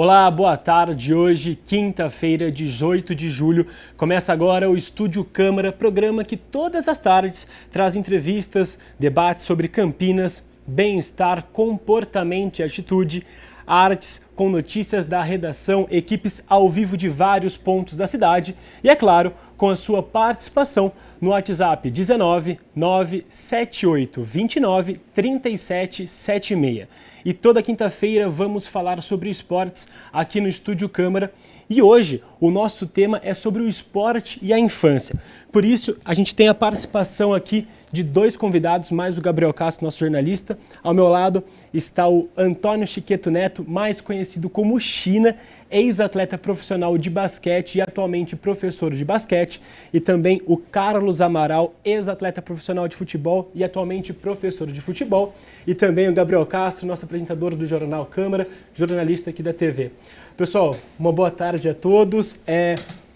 Olá, boa tarde. Hoje, quinta-feira, 18 de julho, começa agora o Estúdio Câmara, programa que todas as tardes traz entrevistas, debates sobre Campinas, bem-estar, comportamento e atitude, artes, com notícias da redação, equipes ao vivo de vários pontos da cidade e, é claro, com a sua participação no WhatsApp 19 978 29 37 76. E toda quinta-feira vamos falar sobre esportes aqui no Estúdio Câmara. E hoje o nosso tema é sobre o esporte e a infância. Por isso, a gente tem a participação aqui de dois convidados, mais o Gabriel Castro, nosso jornalista. Ao meu lado está o Antônio Chiqueto Neto, mais conhecido como China, ex-atleta profissional de basquete e atualmente professor de basquete. E também o Carlos Amaral, ex-atleta profissional de futebol e atualmente professor de futebol. E também o Gabriel Castro, nosso apresentador do Jornal Câmara, jornalista aqui da TV. Pessoal, uma boa tarde a todos.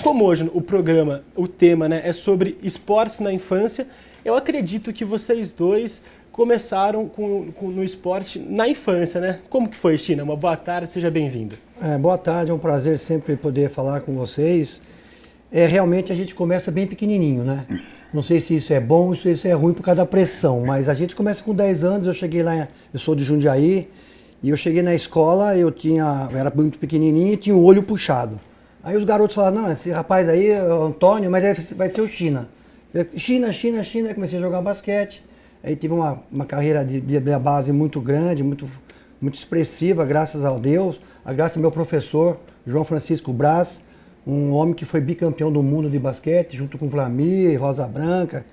Como hoje o tema é sobre esportes na infância, eu acredito que vocês dois começaram no esporte na infância, né? Como que foi, China? Uma boa tarde, seja bem-vindo. Boa tarde, é um prazer sempre poder falar com vocês. Realmente a gente começa bem pequenininho, né? Não sei se isso é bom ou se isso é ruim por causa da pressão, mas a gente começa com 10 anos, eu cheguei lá, eu sou de Jundiaí, e eu cheguei na escola, eu era muito pequenininho e tinha o olho puxado. Aí os garotos falaram, não, esse rapaz aí é o Antônio, mas vai ser o China. China, aí comecei a jogar basquete, aí tive uma carreira de base muito grande, muito expressiva, graças a Deus, graças ao meu professor, João Francisco Braz, um homem que foi bicampeão do mundo de basquete, junto com Vlamir, Rosa Branca.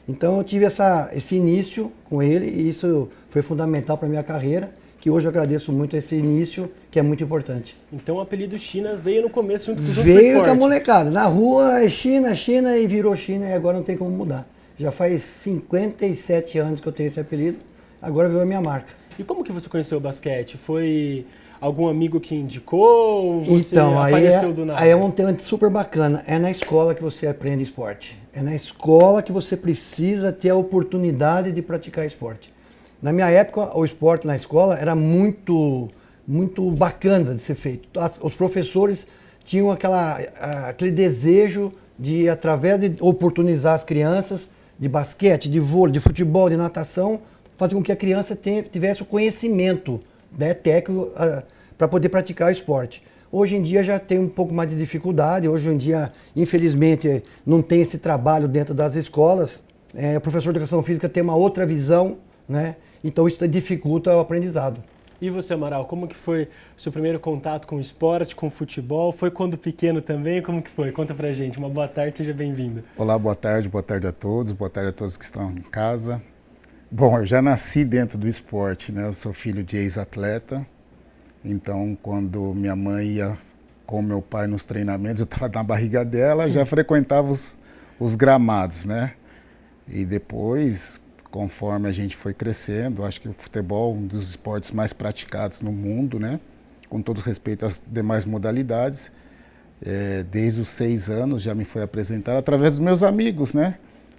Então eu tive esse início com ele e isso foi fundamental para a minha carreira, que hoje eu agradeço muito esse início, que é muito importante. Então o apelido China veio no começo junto com o esporte. Veio com a molecada. Na rua é China e virou China e agora não tem como mudar. Já faz 57 anos que eu tenho esse apelido, agora virou a minha marca. E como que você conheceu o basquete? Foi algum amigo que indicou ou você apareceu do nada? Aí é um tema super bacana. É na escola que você aprende esporte. É na escola que você precisa ter a oportunidade de praticar esporte. Na minha época, o esporte na escola era muito bacana de ser feito. Os professores tinham aquele desejo de, através de oportunizar as crianças de basquete, de vôlei, de futebol, de natação, fazer com que a criança tivesse o conhecimento técnico para poder praticar o esporte. Hoje em dia já tem um pouco mais de dificuldade, hoje em dia, infelizmente, não tem esse trabalho dentro das escolas. O professor de educação física tem uma outra visão, né? Então isso dificulta o aprendizado. E você, Amaral, como que foi o seu primeiro contato com o esporte, com o futebol? Foi quando pequeno também? Como que foi? Conta pra gente. Uma boa tarde, seja bem-vindo. Olá, boa tarde a todos, boa tarde a todos que estão em casa. Bom, eu já nasci dentro do esporte, né? Eu sou filho de ex-atleta, então quando minha mãe ia com meu pai nos treinamentos, eu estava na barriga dela, já frequentava os gramados, né? E depois, conforme a gente foi crescendo, acho que o futebol é um dos esportes mais praticados no mundo, né? Com todo respeito às demais modalidades. Desde os 6 anos já me foi apresentado através dos meus amigos, né?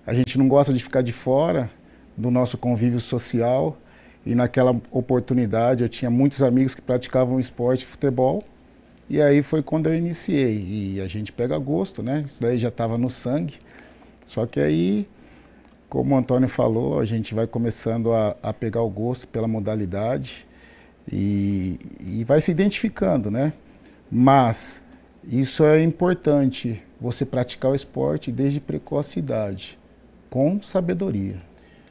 A gente não gosta de ficar de fora do nosso convívio social e naquela oportunidade eu tinha muitos amigos que praticavam esporte, futebol, e aí foi quando eu iniciei. E a gente pega gosto, né? Isso daí já estava no sangue. Só que aí, como o Antônio falou, a gente vai começando a pegar o gosto pela modalidade e vai se identificando, né? Mas isso é importante, você praticar o esporte desde precocidade, com sabedoria.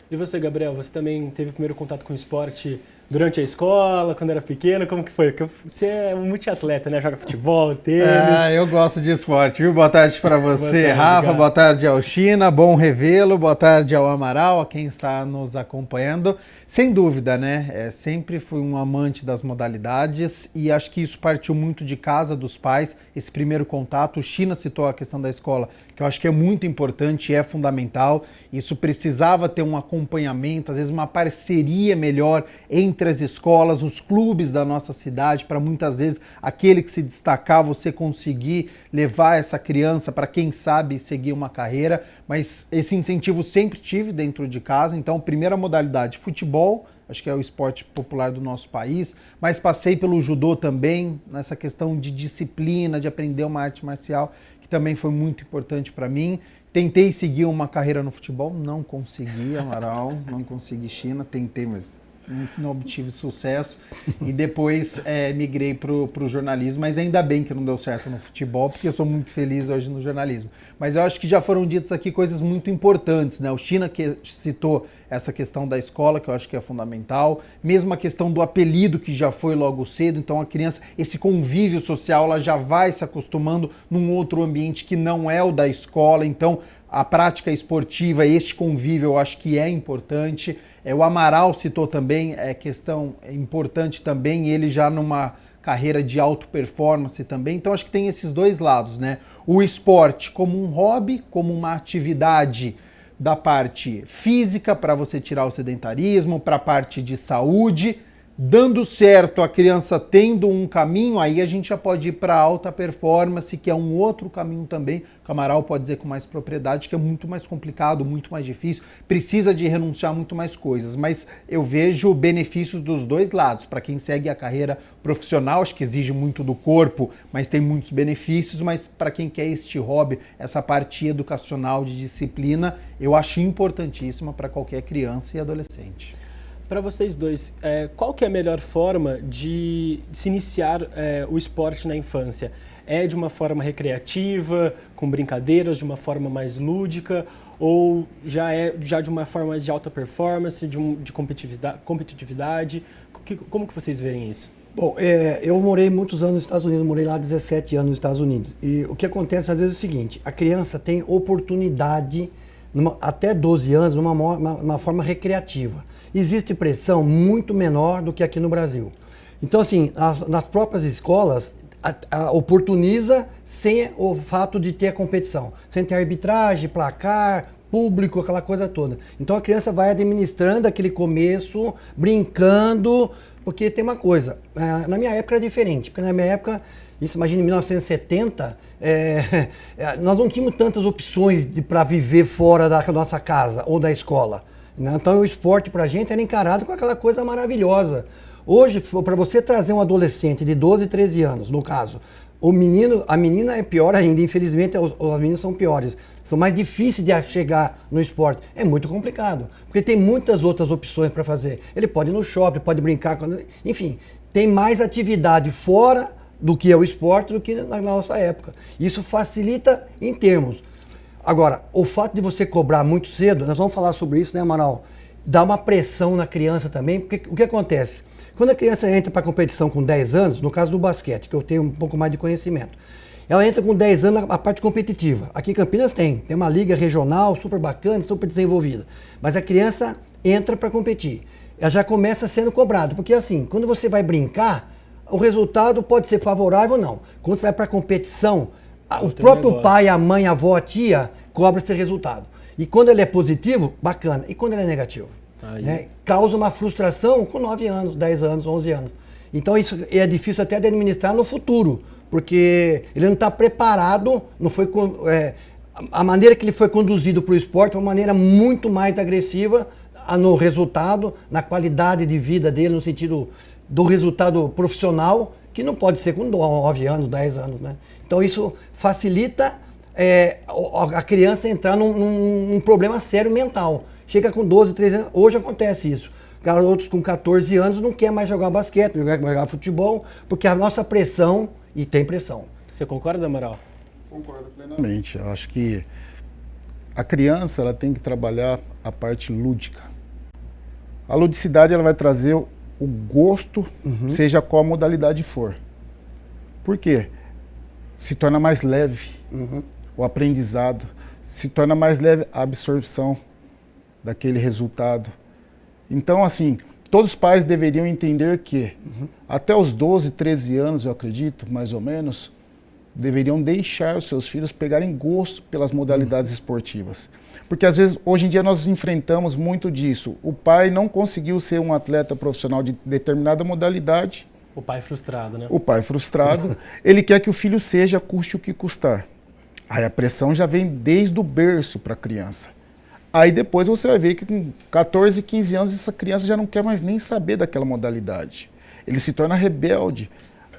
E você, Gabriel, você também teve o primeiro contato com o esporte durante a escola, quando era pequeno? Como que foi? Porque você é um multiatleta, né? Joga futebol, tênis. Eu gosto de esporte, viu? Boa tarde para você, Boa tarde, Rafa. cara. Boa tarde ao China, bom revê-lo. Boa tarde ao Amaral, a quem está nos acompanhando. Sem dúvida, né? Sempre fui um amante das modalidades e acho que isso partiu muito de casa, dos pais, esse primeiro contato. O China citou a questão da escola, que eu acho que é muito importante e é fundamental. Isso precisava ter um acompanhamento, às vezes uma parceria melhor entre as escolas, os clubes da nossa cidade, para muitas vezes aquele que se destacar, você conseguir levar essa criança para, quem sabe, seguir uma carreira. Mas esse incentivo sempre tive dentro de casa. Então, primeira modalidade, futebol, acho que é o esporte popular do nosso país, mas passei pelo judô também, nessa questão de disciplina, de aprender uma arte marcial, que também foi muito importante para mim. Tentei seguir uma carreira no futebol, não consegui, Amaral, não consegui China, tentei, mas não obtive sucesso. E depois migrei para o jornalismo, mas ainda bem que não deu certo no futebol, porque eu sou muito feliz hoje no jornalismo. Mas eu acho que já foram ditas aqui coisas muito importantes, né? O China que citou essa questão da escola, que eu acho que é fundamental, mesmo a questão do apelido, que já foi logo cedo, então a criança, esse convívio social, ela já vai se acostumando num outro ambiente que não é o da escola, então a prática esportiva, este convívio eu acho que é importante. O Amaral citou também, questão importante também, ele já numa carreira de alta performance também, então acho que tem esses dois lados, né? O esporte como um hobby, como uma atividade da parte física, para você tirar o sedentarismo, para a parte de saúde, dando certo, a criança tendo um caminho, aí a gente já pode ir para alta performance, que é um outro caminho também, o Amaral pode dizer com mais propriedade, que é muito mais complicado, muito mais difícil, precisa de renunciar a muito mais coisas, mas eu vejo benefícios dos dois lados. Para quem segue a carreira profissional, acho que exige muito do corpo, mas tem muitos benefícios, mas para quem quer este hobby, essa parte educacional de disciplina, eu acho importantíssima para qualquer criança e adolescente. Para vocês dois, qual que é a melhor forma de se iniciar o esporte na infância? É de uma forma recreativa, com brincadeiras, de uma forma mais lúdica, ou já de uma forma mais de alta performance, de competitividade? Como que vocês veem isso? Bom, eu morei muitos anos nos Estados Unidos, morei lá 17 anos nos Estados Unidos. E o que acontece às vezes é o seguinte, a criança tem oportunidade, até 12 anos, numa forma recreativa. Existe pressão muito menor do que aqui no Brasil. Então, assim, nas próprias escolas, oportuniza sem o fato de ter a competição, sem ter arbitragem, placar, público, aquela coisa toda. Então, a criança vai administrando aquele começo, brincando, porque tem uma coisa, na minha época era diferente, porque na minha época, isso imagina em 1970, nós não tínhamos tantas opções para viver fora da nossa casa ou da escola. Então o esporte pra gente era encarado com aquela coisa maravilhosa. Hoje, para você trazer um adolescente de 12, 13 anos, no caso, a menina é pior ainda, infelizmente as meninas são piores, são mais difíceis de chegar no esporte. É muito complicado, porque tem muitas outras opções para fazer. Ele pode ir no shopping, pode brincar, enfim, tem mais atividade fora do que é o esporte do que na nossa época. Isso facilita em termos. Agora, o fato de você cobrar muito cedo, nós vamos falar sobre isso, né, Amaral? Dá uma pressão na criança também, porque o que acontece? Quando a criança entra para a competição com 10 anos, no caso do basquete, que eu tenho um pouco mais de conhecimento, ela entra com 10 anos na parte competitiva. Aqui em Campinas tem uma liga regional super bacana, super desenvolvida. Mas a criança entra para competir. Ela já começa sendo cobrada, porque assim, quando você vai brincar, o resultado pode ser favorável ou não. Quando você vai para a competição, o próprio pai, a mãe, a avó, a tia cobra esse resultado. E quando ele é positivo, bacana. E quando ele é negativo? Né? Causa uma frustração com 9 anos, 10 anos, 11 anos. Então isso é difícil até de administrar no futuro, porque ele não está preparado, não foi, a maneira que ele foi conduzido para o esporte foi uma maneira muito mais agressiva no resultado, na qualidade de vida dele, no sentido do resultado profissional, que não pode ser com 9 anos, 10 anos, né? Então isso facilita a criança entrar num problema sério mental. Chega com 12, 13 anos, hoje acontece isso. Garotos com 14 anos não querem mais jogar basquete, não querem mais jogar futebol, porque a nossa pressão, e tem pressão. Você concorda, Amaral? Concordo plenamente. Eu acho que a criança ela tem que trabalhar a parte lúdica. A ludicidade ela vai trazer o gosto, seja qual a modalidade for. Por quê? Se torna mais leve o aprendizado, se torna mais leve a absorção daquele resultado. Então, assim, todos os pais deveriam entender que até os 12, 13 anos, eu acredito, mais ou menos, deveriam deixar os seus filhos pegarem gosto pelas modalidades esportivas. Porque às vezes, hoje em dia, nós enfrentamos muito disso. O pai não conseguiu ser um atleta profissional de determinada modalidade. O pai frustrado, né? O pai frustrado. Ele quer que o filho seja, custe o que custar. Aí a pressão já vem desde o berço para a criança. Aí depois você vai ver que com 14, 15 anos essa criança já não quer mais nem saber daquela modalidade. Ele se torna rebelde.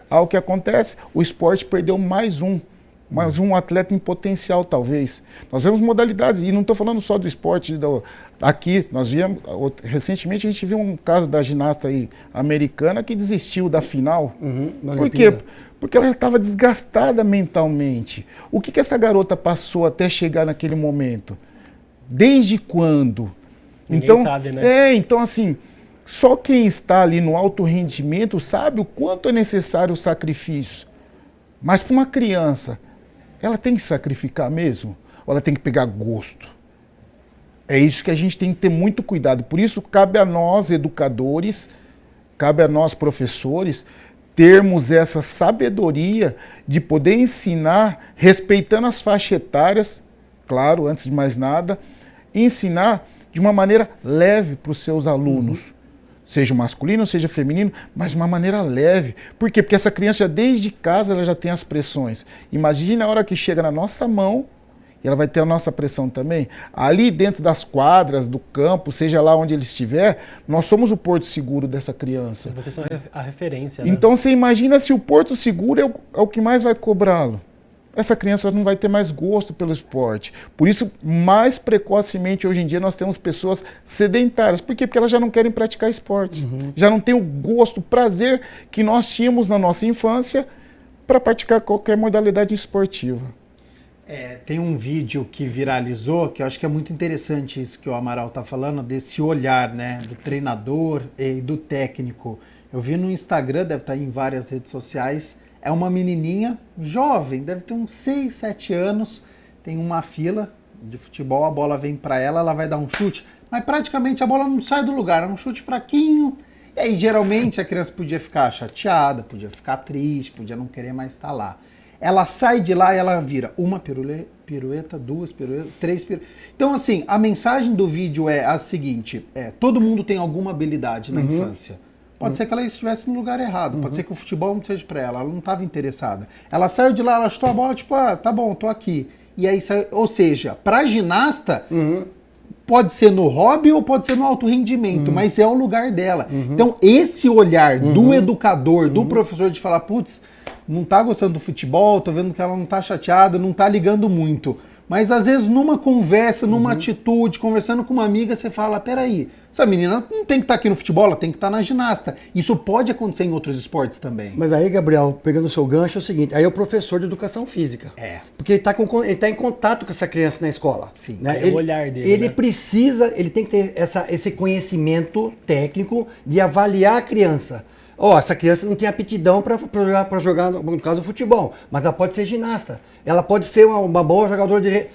Aí o que acontece? O esporte perdeu mais um atleta em potencial, talvez. Nós vemos modalidades, e não estou falando só do esporte, aqui, nós vimos, recentemente a gente viu um caso da ginasta aí, americana que desistiu da final. Por quê? Porque ela já estava desgastada mentalmente. O que essa garota passou até chegar naquele momento? Desde quando? Ninguém sabe, né? Então assim, só quem está ali no alto rendimento sabe o quanto é necessário o sacrifício. Mas para uma criança, ela tem que sacrificar mesmo? Ou ela tem que pegar gosto? É isso que a gente tem que ter muito cuidado. Por isso cabe a nós, educadores, cabe a nós, professores, termos essa sabedoria de poder ensinar, respeitando as faixas etárias, claro, antes de mais nada, ensinar de uma maneira leve para os seus alunos. Seja masculino, seja feminino, mas de uma maneira leve. Por quê? Porque essa criança, desde casa, ela já tem as pressões. Imagine a hora que chega na nossa mão, e ela vai ter a nossa pressão também. Ali dentro das quadras, do campo, seja lá onde ele estiver, nós somos o porto seguro dessa criança. Vocês são a referência, né? Então você imagina se o porto seguro é o que mais vai cobrá-lo. Essa criança não vai ter mais gosto pelo esporte. Por isso, mais precocemente, hoje em dia, nós temos pessoas sedentárias. Por quê? Porque elas já não querem praticar esportes. Já não têm o gosto, o prazer que nós tínhamos na nossa infância para praticar qualquer modalidade esportiva. Tem um vídeo que viralizou, que eu acho que é muito interessante isso que o Amaral está falando, desse olhar, né, do treinador e do técnico. Eu vi no Instagram, deve estar em várias redes sociais, é uma menininha jovem, deve ter uns 6, 7 anos, tem uma fila de futebol, a bola vem para ela, ela vai dar um chute, mas praticamente a bola não sai do lugar, é um chute fraquinho, e aí geralmente a criança podia ficar chateada, podia ficar triste, podia não querer mais estar lá. Ela sai de lá e ela vira uma pirueta, 2 piruetas, 3 piruetas. Então, assim, a mensagem do vídeo é a seguinte, todo mundo tem alguma habilidade na infância. Pode ser que ela estivesse no lugar errado, pode ser que o futebol não seja para ela não estava interessada. Ela saiu de lá, ela chutou a bola, tipo, tá bom, tô aqui. E aí saiu, ou seja, para ginasta, pode ser no hobby ou pode ser no alto rendimento, mas é o lugar dela. Então, esse olhar do educador, do professor de falar, putz, não tá gostando do futebol, tô vendo que ela não tá chateada, não tá ligando muito. Mas às vezes numa conversa, numa atitude, conversando com uma amiga, você fala, peraí, essa menina não tem que estar aqui no futebol, ela tem que estar na ginasta. Isso pode acontecer em outros esportes também. Mas aí, Gabriel, pegando o seu gancho, é o seguinte, aí é o professor de educação física. Porque ele tá em contato com essa criança na escola. Sim. Né? É o olhar dele, Ele né? precisa, ele tem que ter esse conhecimento técnico de avaliar a criança. Essa criança não tem aptidão para jogar, no caso do futebol, mas ela pode ser ginasta. Ela pode ser uma boa jogadora de...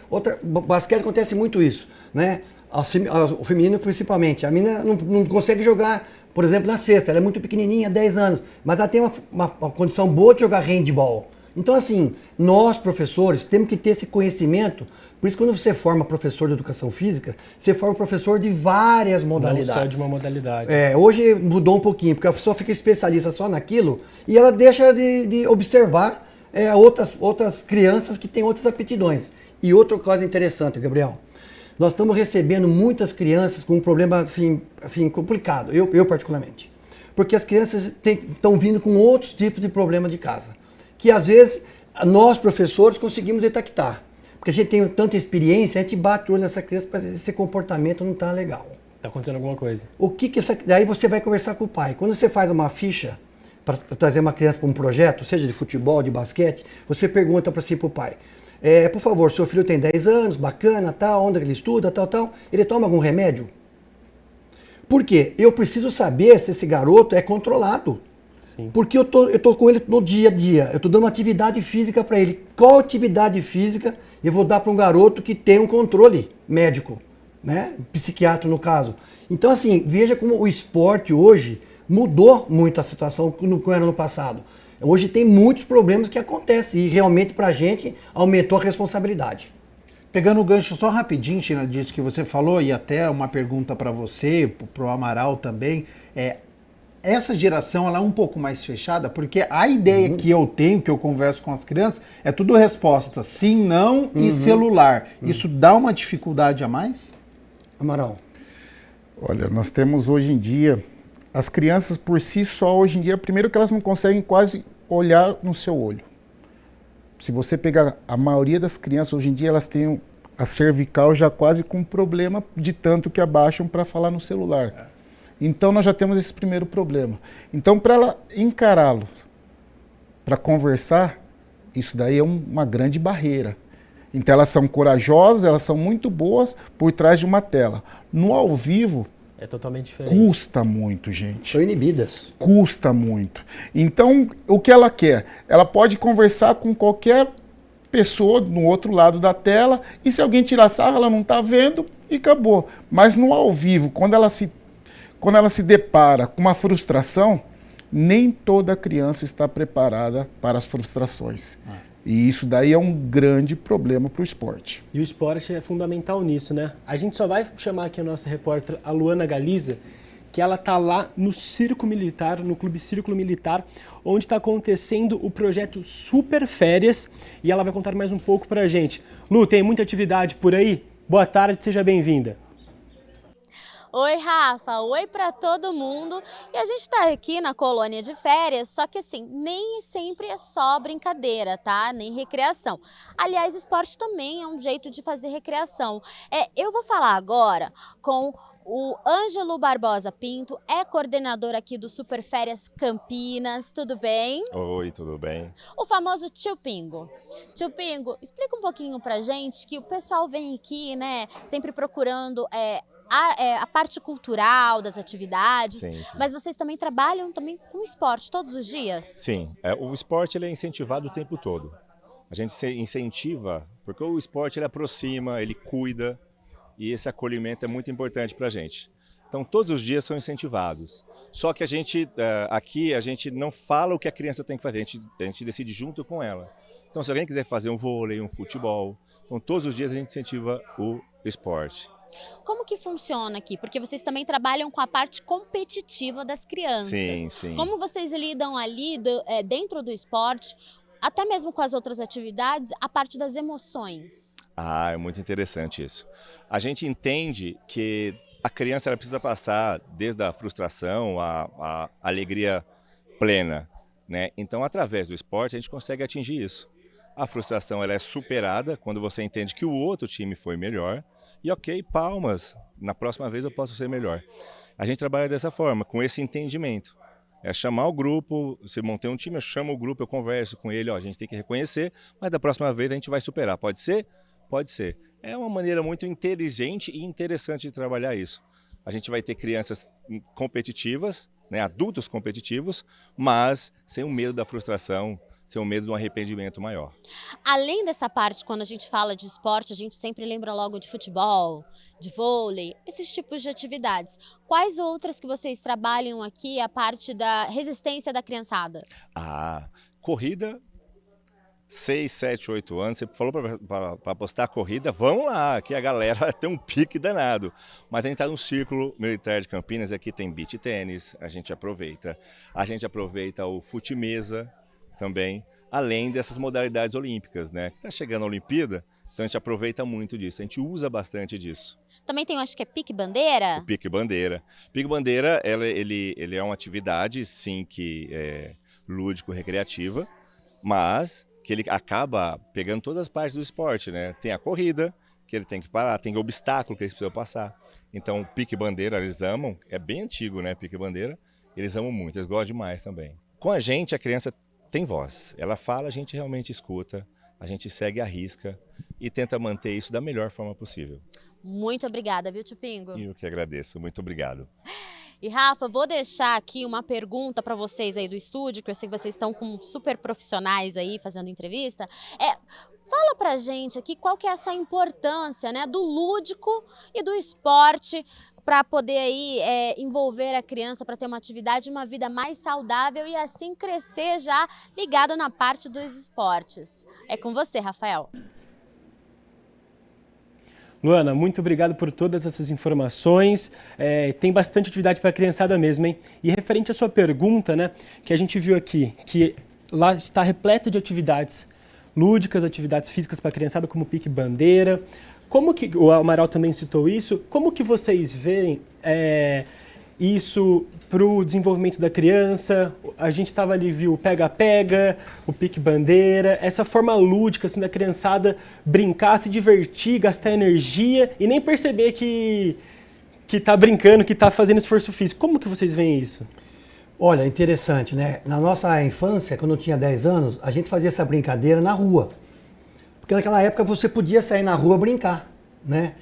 Basquete acontece muito isso, né? O feminino principalmente. A menina não consegue jogar, por exemplo, na cesta. Ela é muito pequenininha, 10 anos, mas ela tem uma condição boa de jogar handball. Então, assim, nós, professores, temos que ter esse conhecimento. Por isso, quando você forma professor de educação física, você forma professor de várias modalidades. Não só de uma modalidade. Hoje mudou um pouquinho, porque a pessoa fica especialista só naquilo e ela deixa de observar outras crianças que têm outras aptidões. E outra coisa interessante, Gabriel, nós estamos recebendo muitas crianças com um problema assim complicado, eu particularmente. Porque as crianças estão vindo com outros tipos de problema de casa, que às vezes nós, professores, conseguimos detectar. Porque a gente tem tanta experiência, a gente bate o olho nessa criança para esse comportamento não está legal. Está acontecendo alguma coisa. Daí você vai conversar com o pai. Quando você faz uma ficha para trazer uma criança para um projeto, seja de futebol, de basquete, você pergunta para o pai, por favor, seu filho tem 10 anos, bacana, tal, onde ele estuda, tal, ele toma algum remédio? Por quê? Eu preciso saber se esse garoto é controlado. Sim. Porque eu tô com ele no dia a dia, eu estou dando atividade física para ele. Qual atividade física eu vou dar para um garoto que tem um controle médico, né? Psiquiatra no caso. Então assim, veja como o esporte hoje mudou muito a situação no que era no passado. Hoje tem muitos problemas que acontecem e realmente pra gente aumentou a responsabilidade. Pegando o gancho só rapidinho, Tina, disso que você falou, e até uma pergunta para você, para o Amaral também, essa geração ela é um pouco mais fechada, porque a ideia que eu tenho, que eu converso com as crianças, é tudo resposta sim, não e celular. Isso dá uma dificuldade a mais? Amaral? Olha, nós temos hoje em dia, as crianças por si só, hoje em dia, primeiro que elas não conseguem quase olhar no seu olho. Se você pegar a maioria das crianças hoje em dia, elas têm a cervical já quase com problema de tanto que abaixam para falar no celular. Então nós já temos esse primeiro problema. Então para ela encará-lo, para conversar, isso daí é uma grande barreira. Então elas são corajosas, elas são muito boas por trás de uma tela. No ao vivo, É totalmente diferente. custa muito, gente. São inibidas. Custa muito. Então, o que ela quer? Ela pode conversar com qualquer pessoa no outro lado da tela e se alguém tirar sarro, ela não está vendo e acabou. Mas no ao vivo, quando ela se depara com uma frustração, nem toda criança está preparada para as frustrações. E isso daí é um grande problema para o esporte. E o esporte é fundamental nisso, né? A gente só vai chamar aqui a nossa repórter, a Luana Galiza, que ela tá lá no Circo Militar, no Clube Círculo Militar, onde está acontecendo o projeto Super Férias, e ela vai contar mais um pouco pra gente. Lu, tem muita atividade por aí? Boa tarde, seja bem-vinda. Oi, Rafa. Oi para todo mundo. E a gente está aqui na colônia de férias, só que assim, nem sempre é só brincadeira, tá? Nem recreação. Aliás, esporte também é um jeito de fazer recreação. Eu vou falar agora com o Ângelo Barbosa Pinto, é coordenador aqui do Super Férias Campinas, tudo bem? Oi, tudo bem? O famoso Tio Pingo. Tio Pingo, explica um pouquinho pra gente que o pessoal vem aqui, né, sempre procurando a parte cultural das atividades, Sim. mas vocês também trabalham também com esporte todos os dias? Sim, o esporte ele é incentivado o tempo todo. A gente se incentiva, porque o esporte ele aproxima, ele cuida, e esse acolhimento é muito importante para a gente. Então todos os dias são incentivados. Só que a gente, aqui, a gente não fala o que a criança tem que fazer, a gente decide junto com ela. Então se alguém quiser fazer um vôlei, um futebol, então todos os dias a gente incentiva o esporte. Como que funciona aqui? Porque vocês também trabalham com a parte competitiva das crianças. Sim, sim. Como vocês lidam ali dentro do esporte, até mesmo com as outras atividades, a parte das emoções? É muito interessante isso. A gente entende que a criança ela precisa passar desde a frustração à alegria plena, né? Então, através do esporte, a gente consegue atingir isso. A frustração ela é superada quando você entende que o outro time foi melhor. E ok, palmas, na próxima vez eu posso ser melhor. A gente trabalha dessa forma, com esse entendimento. É chamar o grupo, se montei um time, eu chamo o grupo, eu converso com ele, a gente tem que reconhecer, mas da próxima vez a gente vai superar. Pode ser? Pode ser. É uma maneira muito inteligente e interessante de trabalhar isso. A gente vai ter crianças competitivas, né, adultos competitivos, mas sem o medo da frustração, sem o medo de um arrependimento maior. Além dessa parte, quando a gente fala de esporte, a gente sempre lembra logo de futebol, de vôlei, esses tipos de atividades. Quais outras que vocês trabalham aqui, a parte da resistência da criançada? Corrida, 6, 7, 8 anos, você falou para apostar a corrida, vamos lá, aqui a galera tem um pique danado. Mas a gente está no Círculo Militar de Campinas, aqui tem beach tênis, a gente aproveita o fute-mesa, também, além dessas modalidades olímpicas, né? Que está chegando a Olimpíada, então a gente aproveita muito disso, a gente usa bastante disso. Também tem, acho que é pique-bandeira? O pique-bandeira. Pique-bandeira, ele é uma atividade, sim, que é lúdico-recreativa, mas que ele acaba pegando todas as partes do esporte, né? Tem a corrida, que ele tem que parar, tem obstáculo que eles precisam passar. Então, o pique-bandeira, eles amam, é bem antigo, né? Pique-bandeira, eles amam muito, eles gostam demais também. Com a gente criança tem voz, ela fala, a gente realmente escuta, a gente segue a risca e tenta manter isso da melhor forma possível. Muito obrigada, viu, Tio Pingo? Eu que agradeço, muito obrigado. E Rafa, vou deixar aqui uma pergunta para vocês aí do estúdio, que eu sei que vocês estão com super profissionais aí fazendo entrevista. Fala pra gente aqui qual que é essa importância, né, do lúdico e do esporte para poder aí envolver a criança para ter uma atividade, uma vida mais saudável e assim crescer já ligado na parte dos esportes. É com você, Rafael. Luana, muito obrigado por todas essas informações. Tem bastante atividade para a criançada mesmo, hein? E referente à sua pergunta, né, que a gente viu aqui, que lá está repleto de atividades lúdicas, atividades físicas para a criançada, como pique-bandeira, como que, o Amaral também citou isso, como que vocês veem isso para o desenvolvimento da criança? A gente estava ali, viu o pega-pega, o pique-bandeira, essa forma lúdica assim, da criançada brincar, se divertir, gastar energia e nem perceber que está brincando, que está fazendo esforço físico. Como que vocês veem isso? Olha, interessante, né? Na nossa infância, quando eu tinha 10 anos, a gente fazia essa brincadeira na rua. Porque naquela época você podia sair na rua brincar, né?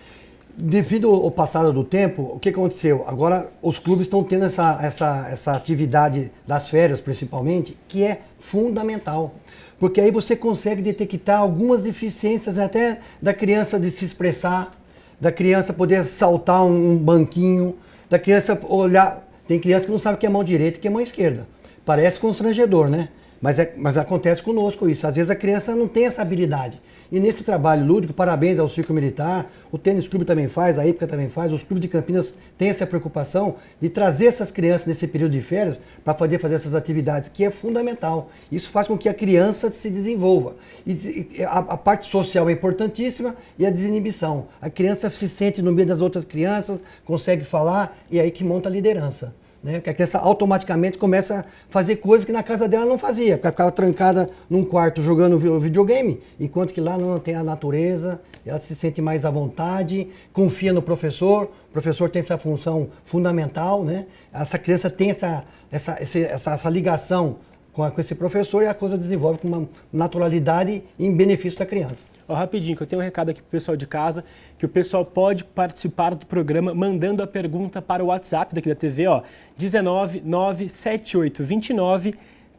Devido ao passado do tempo, o que aconteceu? Agora os clubes estão tendo essa atividade das férias, principalmente, que é fundamental. Porque aí você consegue detectar algumas deficiências até da criança de se expressar, da criança poder saltar um banquinho, da criança olhar... Tem criança que não sabe o que é mão direita e o que é mão esquerda. Parece constrangedor, né? Mas acontece conosco isso. Às vezes a criança não tem essa habilidade. E nesse trabalho lúdico, parabéns ao Círculo Militar, o Tênis Clube também faz, a Ípica também faz, os clubes de Campinas têm essa preocupação de trazer essas crianças nesse período de férias para poder fazer essas atividades, que é fundamental. Isso faz com que a criança se desenvolva. E a parte social é importantíssima e a desinibição. A criança se sente no meio das outras crianças, consegue falar e é aí que monta a liderança. Né? Porque a criança automaticamente começa a fazer coisas que na casa dela não fazia, porque ela ficava trancada num quarto jogando videogame, enquanto que lá não tem a natureza, ela se sente mais à vontade, confia no professor, o professor tem essa função fundamental, né? Essa criança tem essa ligação com esse professor e a coisa desenvolve com uma naturalidade em benefício da criança. Rapidinho, que eu tenho um recado aqui para o pessoal de casa, que o pessoal pode participar do programa mandando a pergunta para o WhatsApp daqui da TV, ó, 19 97829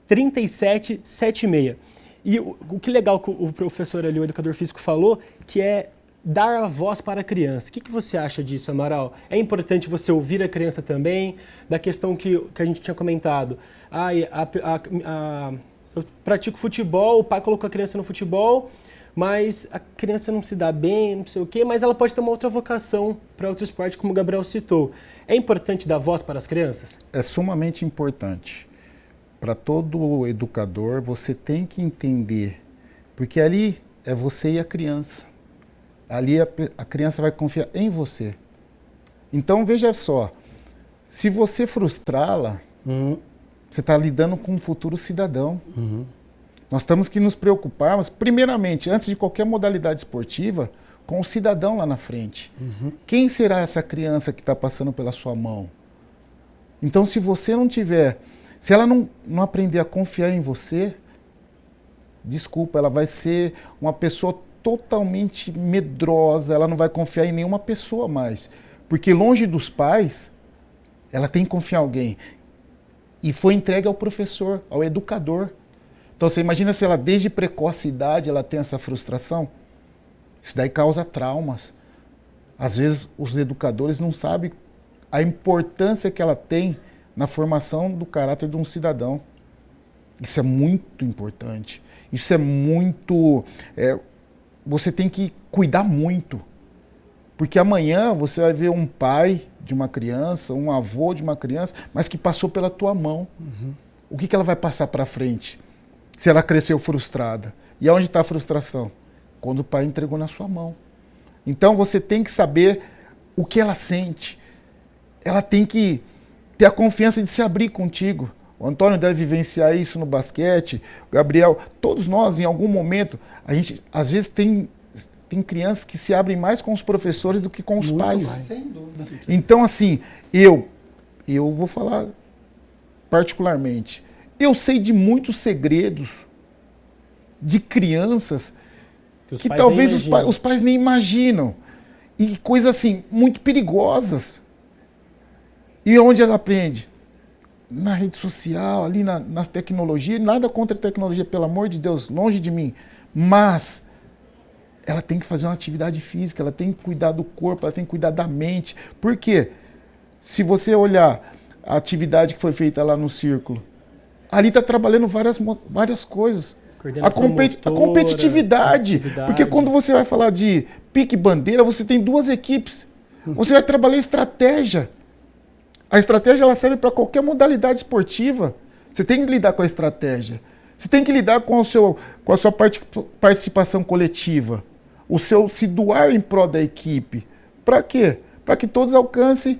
3776. E o que legal que o professor ali, o educador físico, falou, que é dar a voz para a criança. O que você acha disso, Amaral? É importante você ouvir a criança também, da questão que a gente tinha comentado. Eu pratico futebol, o pai colocou a criança no futebol, mas a criança não se dá bem, não sei o quê, mas ela pode ter uma outra vocação para outro esporte, como o Gabriel citou. É importante dar voz para as crianças? É sumamente importante. Para todo educador, você tem que entender, porque ali é você e a criança. Ali a criança vai confiar em você. Então, veja só, se você frustrá-la, você está lidando com um futuro cidadão. Nós temos que nos preocuparmos, primeiramente, antes de qualquer modalidade esportiva, com o cidadão lá na frente. Quem será essa criança que está passando pela sua mão? Então, se você não tiver, se ela não aprender a confiar em você, desculpa, ela vai ser uma pessoa totalmente medrosa, ela não vai confiar em nenhuma pessoa mais. Porque longe dos pais, ela tem que confiar em alguém. E foi entregue ao professor, ao educador. Então você imagina se ela desde precoce idade ela tem essa frustração? Isso daí causa traumas. Às vezes os educadores não sabem a importância que ela tem na formação do caráter de um cidadão. Isso é muito importante. Isso é muito... você tem que cuidar muito. Porque amanhã você vai ver um pai de uma criança, um avô de uma criança, mas que passou pela tua mão. O que ela vai passar para frente? Se ela cresceu frustrada. E aonde está a frustração? Quando o pai entregou na sua mão. Então você tem que saber o que ela sente. Ela tem que ter a confiança de se abrir contigo. O Antônio deve vivenciar isso no basquete, o Gabriel, todos nós em algum momento, a gente às vezes tem crianças que se abrem mais com os professores do que com os Muito pais. mais. Sem dúvida. Então assim, eu vou falar particularmente, eu sei de muitos segredos de crianças que talvez os pais nem imaginam. E coisas assim, muito perigosas. E onde ela aprende? Na rede social, ali nas tecnologias. Nada contra a tecnologia, pelo amor de Deus, longe de mim. Mas ela tem que fazer uma atividade física, ela tem que cuidar do corpo, ela tem que cuidar da mente. Por quê? Se você olhar a atividade que foi feita lá no Círculo, ali está trabalhando várias coisas. A competitividade. Porque quando você vai falar de pique-bandeira, você tem duas equipes. Você vai trabalhar estratégia. A estratégia ela serve para qualquer modalidade esportiva. Você tem que lidar com a estratégia. Você tem que lidar com a sua participação coletiva. se doar em prol da equipe. Para quê? Para que todos alcancem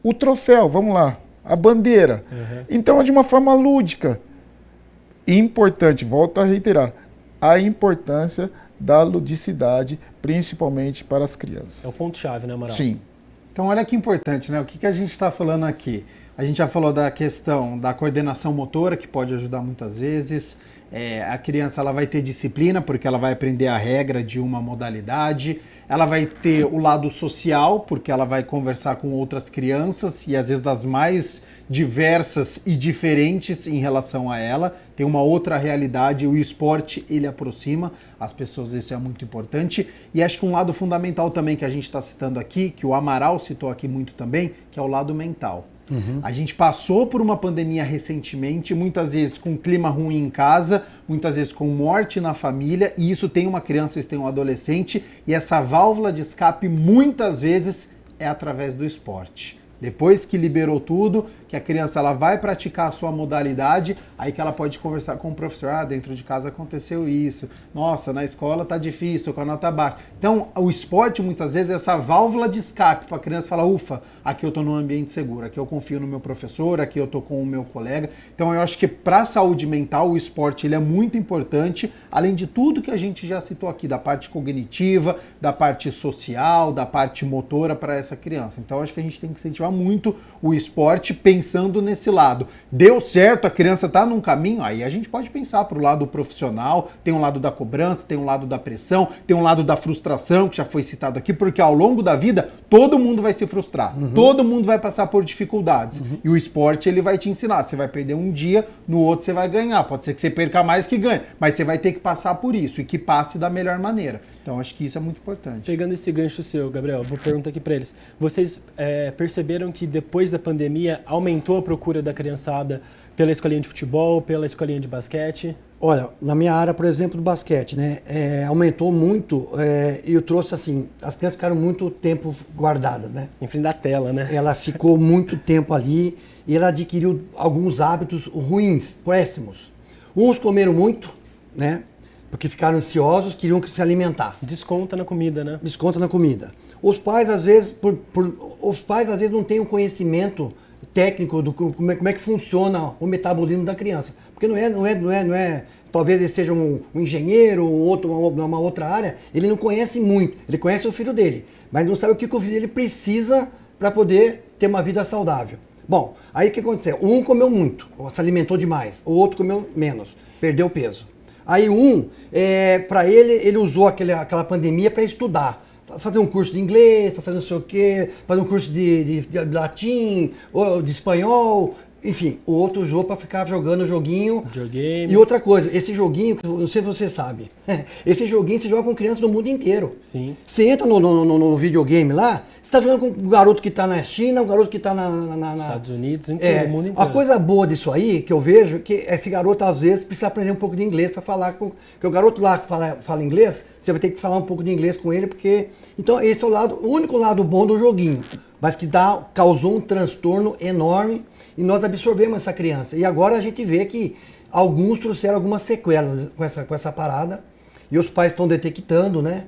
o troféu, vamos lá, a bandeira. Então é de uma forma lúdica. Importante, volto a reiterar, a importância da ludicidade, principalmente para as crianças. É o ponto-chave, né, Amaral? Sim. Então olha que importante, né? O que a gente está falando aqui? A gente já falou da questão da coordenação motora, que pode ajudar muitas vezes. A criança ela vai ter disciplina, porque ela vai aprender a regra de uma modalidade. Ela vai ter o lado social, porque ela vai conversar com outras crianças, e às vezes das mais diversas e diferentes em relação a ela. Tem uma outra realidade, o esporte ele aproxima as pessoas, isso é muito importante. E acho que um lado fundamental também que a gente está citando aqui, que o Amaral citou aqui muito também, que é o lado mental. A gente passou por uma pandemia recentemente, muitas vezes com clima ruim em casa, muitas vezes com morte na família, e isso tem uma criança, isso tem um adolescente, e essa válvula de escape muitas vezes é através do esporte. Depois que liberou tudo, que a criança ela vai praticar a sua modalidade, aí que ela pode conversar com o professor, dentro de casa aconteceu isso, nossa, na escola tá difícil, com a nota baixa. Então, o esporte muitas vezes é essa válvula de escape para a criança falar, ufa, aqui eu tô num ambiente seguro, aqui eu confio no meu professor, aqui eu tô com o meu colega. Então, eu acho que para a saúde mental, o esporte ele é muito importante, além de tudo que a gente já citou aqui, da parte cognitiva, da parte social, da parte motora para essa criança. Então, eu acho que a gente tem que incentivar muito o esporte pensando nesse lado. Deu certo, a criança está num caminho, aí a gente pode pensar para o lado profissional, tem um lado da cobrança, tem um lado da pressão, tem um lado da frustração, que já foi citado aqui, porque ao longo da vida, todo mundo vai se frustrar, todo mundo vai passar por dificuldades. E o esporte, ele vai te ensinar, você vai perder um dia, no outro você vai ganhar, pode ser que você perca mais que ganhe, mas você vai ter que passar por isso, e que passe da melhor maneira. Então, acho que isso é muito importante. Pegando esse gancho seu, Gabriel, vou perguntar aqui para eles. Vocês perceberam que depois da pandemia aumentou a procura da criançada pela escolinha de futebol, pela escolinha de basquete? Olha, na minha área, por exemplo, do basquete, né, aumentou muito e eu trouxe assim, as crianças ficaram muito tempo guardadas, né? Em frente da tela, né? Ela ficou muito tempo ali e ela adquiriu alguns hábitos ruins, péssimos. Uns comeram muito, né? Porque ficaram ansiosos, queriam se alimentar. Desconta na comida, né? Desconta na comida. Os pais, às vezes, não têm o conhecimento técnico do como é que funciona o metabolismo da criança. Porque não é talvez ele seja um engenheiro ou uma outra área, ele não conhece muito. Ele conhece o filho dele, mas não sabe o que o filho dele precisa para poder ter uma vida saudável. Bom, aí o que aconteceu? Um comeu muito, se alimentou demais, o outro comeu menos, perdeu peso. Aí para ele usou aquela pandemia para estudar. Fazer um curso de inglês, para fazer não sei o quê, fazer um curso de latim, ou de espanhol, enfim. O outro usou para ficar jogando joguinho. Videogame. E outra coisa, esse joguinho, não sei se você sabe, esse joguinho se joga com crianças do mundo inteiro. Sim. Você entra no videogame lá, você está jogando com um garoto que está na China, um garoto que está na Estados Unidos, em todo o mundo inteiro. A coisa boa disso aí, que eu vejo, que esse garoto às vezes precisa aprender um pouco de inglês para falar com... Porque o garoto lá que fala inglês, você vai ter que falar um pouco de inglês com ele, porque... Então esse é o único lado bom do joguinho, mas que causou um transtorno enorme e nós absorvemos essa criança. E agora a gente vê que alguns trouxeram algumas sequelas com essa parada e os pais estão detectando, né?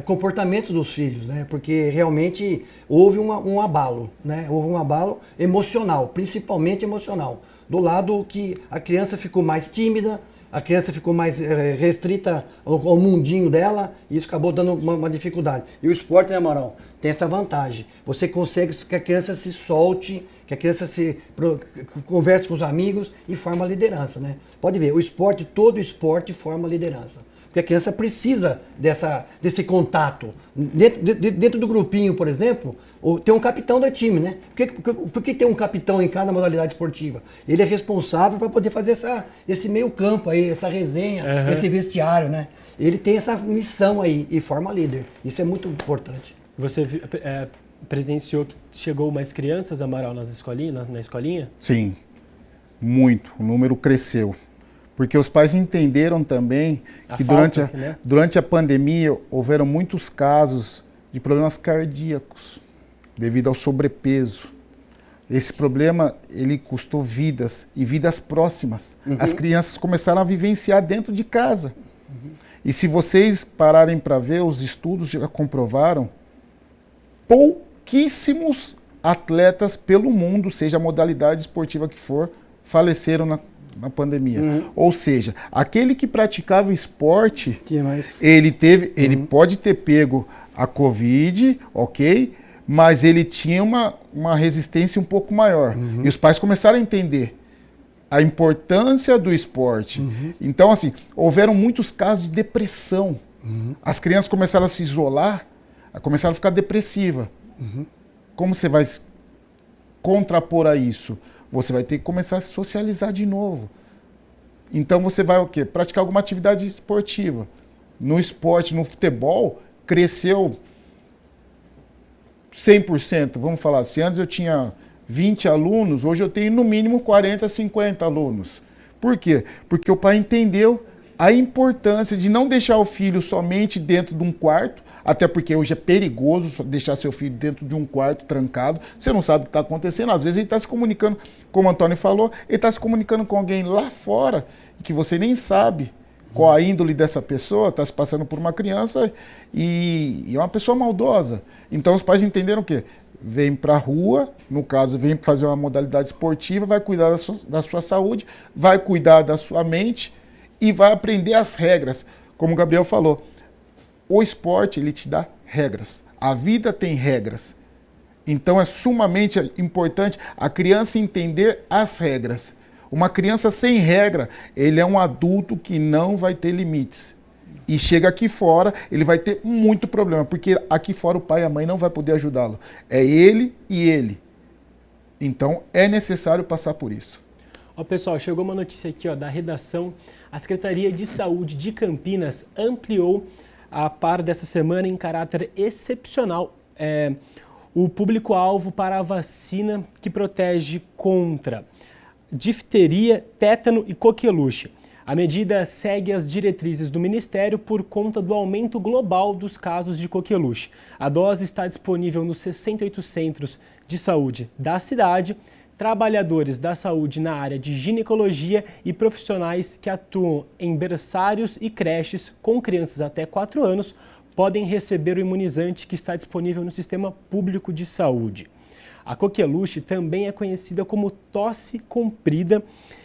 Comportamentos dos filhos, né? Porque realmente houve um abalo, né? Houve um abalo emocional, principalmente emocional. Do lado que a criança ficou mais tímida, a criança ficou mais restrita ao mundinho dela e isso acabou dando uma dificuldade. E o esporte, né, Amaral, tem essa vantagem. Você consegue que a criança se solte, que a criança converse com os amigos e forma liderança, né? Pode ver, todo esporte forma liderança. Porque a criança precisa desse contato. Dentro do grupinho, por exemplo, tem um capitão do time, né? Por que tem um capitão em cada modalidade esportiva? Ele é responsável para poder fazer esse meio campo aí, essa resenha, esse vestiário, né? Ele tem essa missão aí e forma líder. Isso é muito importante. Você presenciou que chegou mais crianças, Amaral, na escolinha? Sim, muito. O número cresceu. Porque os pais entenderam também que durante a pandemia houveram muitos casos de problemas cardíacos devido ao sobrepeso. Esse problema, ele custou vidas e vidas próximas. As crianças começaram a vivenciar dentro de casa. E se vocês pararem para ver, os estudos já comprovaram, pouquíssimos atletas pelo mundo, seja a modalidade esportiva que for, faleceram na pandemia. Ou seja, aquele que praticava esporte, ele pode ter pego a Covid, ok? Mas ele tinha uma resistência um pouco maior. E os pais começaram a entender a importância do esporte. Então, assim, houveram muitos casos de depressão. As crianças começaram a se isolar, começaram a ficar depressiva. Como você vai contrapor a isso? Você vai ter que começar a se socializar de novo. Então você vai o quê? Praticar alguma atividade esportiva. No esporte, no futebol, cresceu 100%. Vamos falar, se antes eu tinha 20 alunos, hoje eu tenho no mínimo 40, 50 alunos. Por quê? Porque o pai entendeu a importância de não deixar o filho somente dentro de um quarto, até porque hoje é perigoso deixar seu filho dentro de um quarto trancado. Você não sabe o que está acontecendo. Às vezes ele está se comunicando, como o Antônio falou, ele está se comunicando com alguém lá fora que você nem sabe qual a índole dessa pessoa, está se passando por uma criança e é uma pessoa maldosa. Então os pais entenderam o quê? Vem para a rua, no caso, vem fazer uma modalidade esportiva, vai cuidar da sua saúde, vai cuidar da sua mente e vai aprender as regras. Como o Gabriel falou, o esporte, ele te dá regras. A vida tem regras. Então é sumamente importante a criança entender as regras. Uma criança sem regra, ele é um adulto que não vai ter limites. E chega aqui fora, ele vai ter muito problema, porque aqui fora o pai e a mãe não vai poder ajudá-lo. É ele e ele. Então é necessário passar por isso. Ó, pessoal, chegou uma notícia aqui, ó, da redação. A Secretaria de Saúde de Campinas ampliou a par dessa semana em caráter excepcional o público-alvo para a vacina que protege contra difteria, tétano e coqueluche. A medida segue as diretrizes do Ministério por conta do aumento global dos casos de coqueluche. A dose está disponível nos 68 centros de saúde da cidade. Trabalhadores da saúde na área de ginecologia e profissionais que atuam em berçários e creches com crianças até 4 anos podem receber o imunizante que está disponível no Sistema Público de Saúde. A coqueluche também é conhecida como tosse comprida.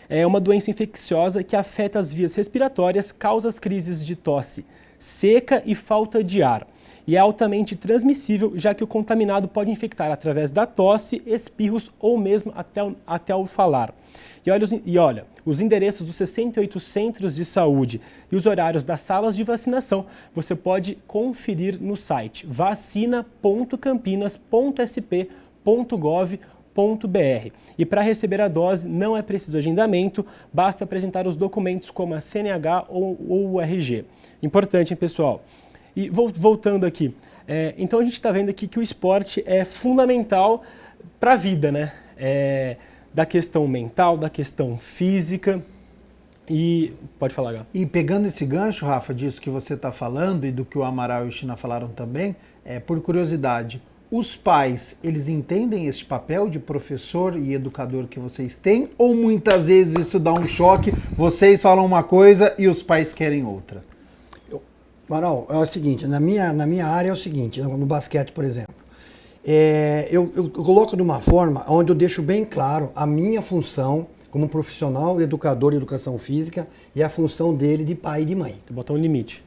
É uma doença infecciosa que afeta as vias respiratórias, causa as crises de tosse seca e falta de ar. E é altamente transmissível, já que o contaminado pode infectar através da tosse, espirros ou mesmo até o falar. E olha, os endereços dos 68 centros de saúde e os horários das salas de vacinação você pode conferir no site vacina.campinas.sp.gov.br. E para receber a dose não é preciso agendamento, basta apresentar os documentos como a CNH ou o RG. Importante, hein, pessoal? E voltando aqui, então a gente está vendo aqui que o esporte é fundamental para a vida, né? Da questão mental, da questão física. E pode falar, Gá. E pegando esse gancho, Rafa, disso que você está falando e do que o Amaral e o China falaram também, por curiosidade, os pais, eles entendem esse papel de professor e educador que vocês têm? Ou muitas vezes isso dá um choque, vocês falam uma coisa e os pais querem outra? Amaral, é o seguinte, na minha área é o seguinte, no basquete, por exemplo, eu coloco de uma forma onde eu deixo bem claro a minha função como profissional, educador de educação física e a função dele de pai e de mãe. Botar um limite.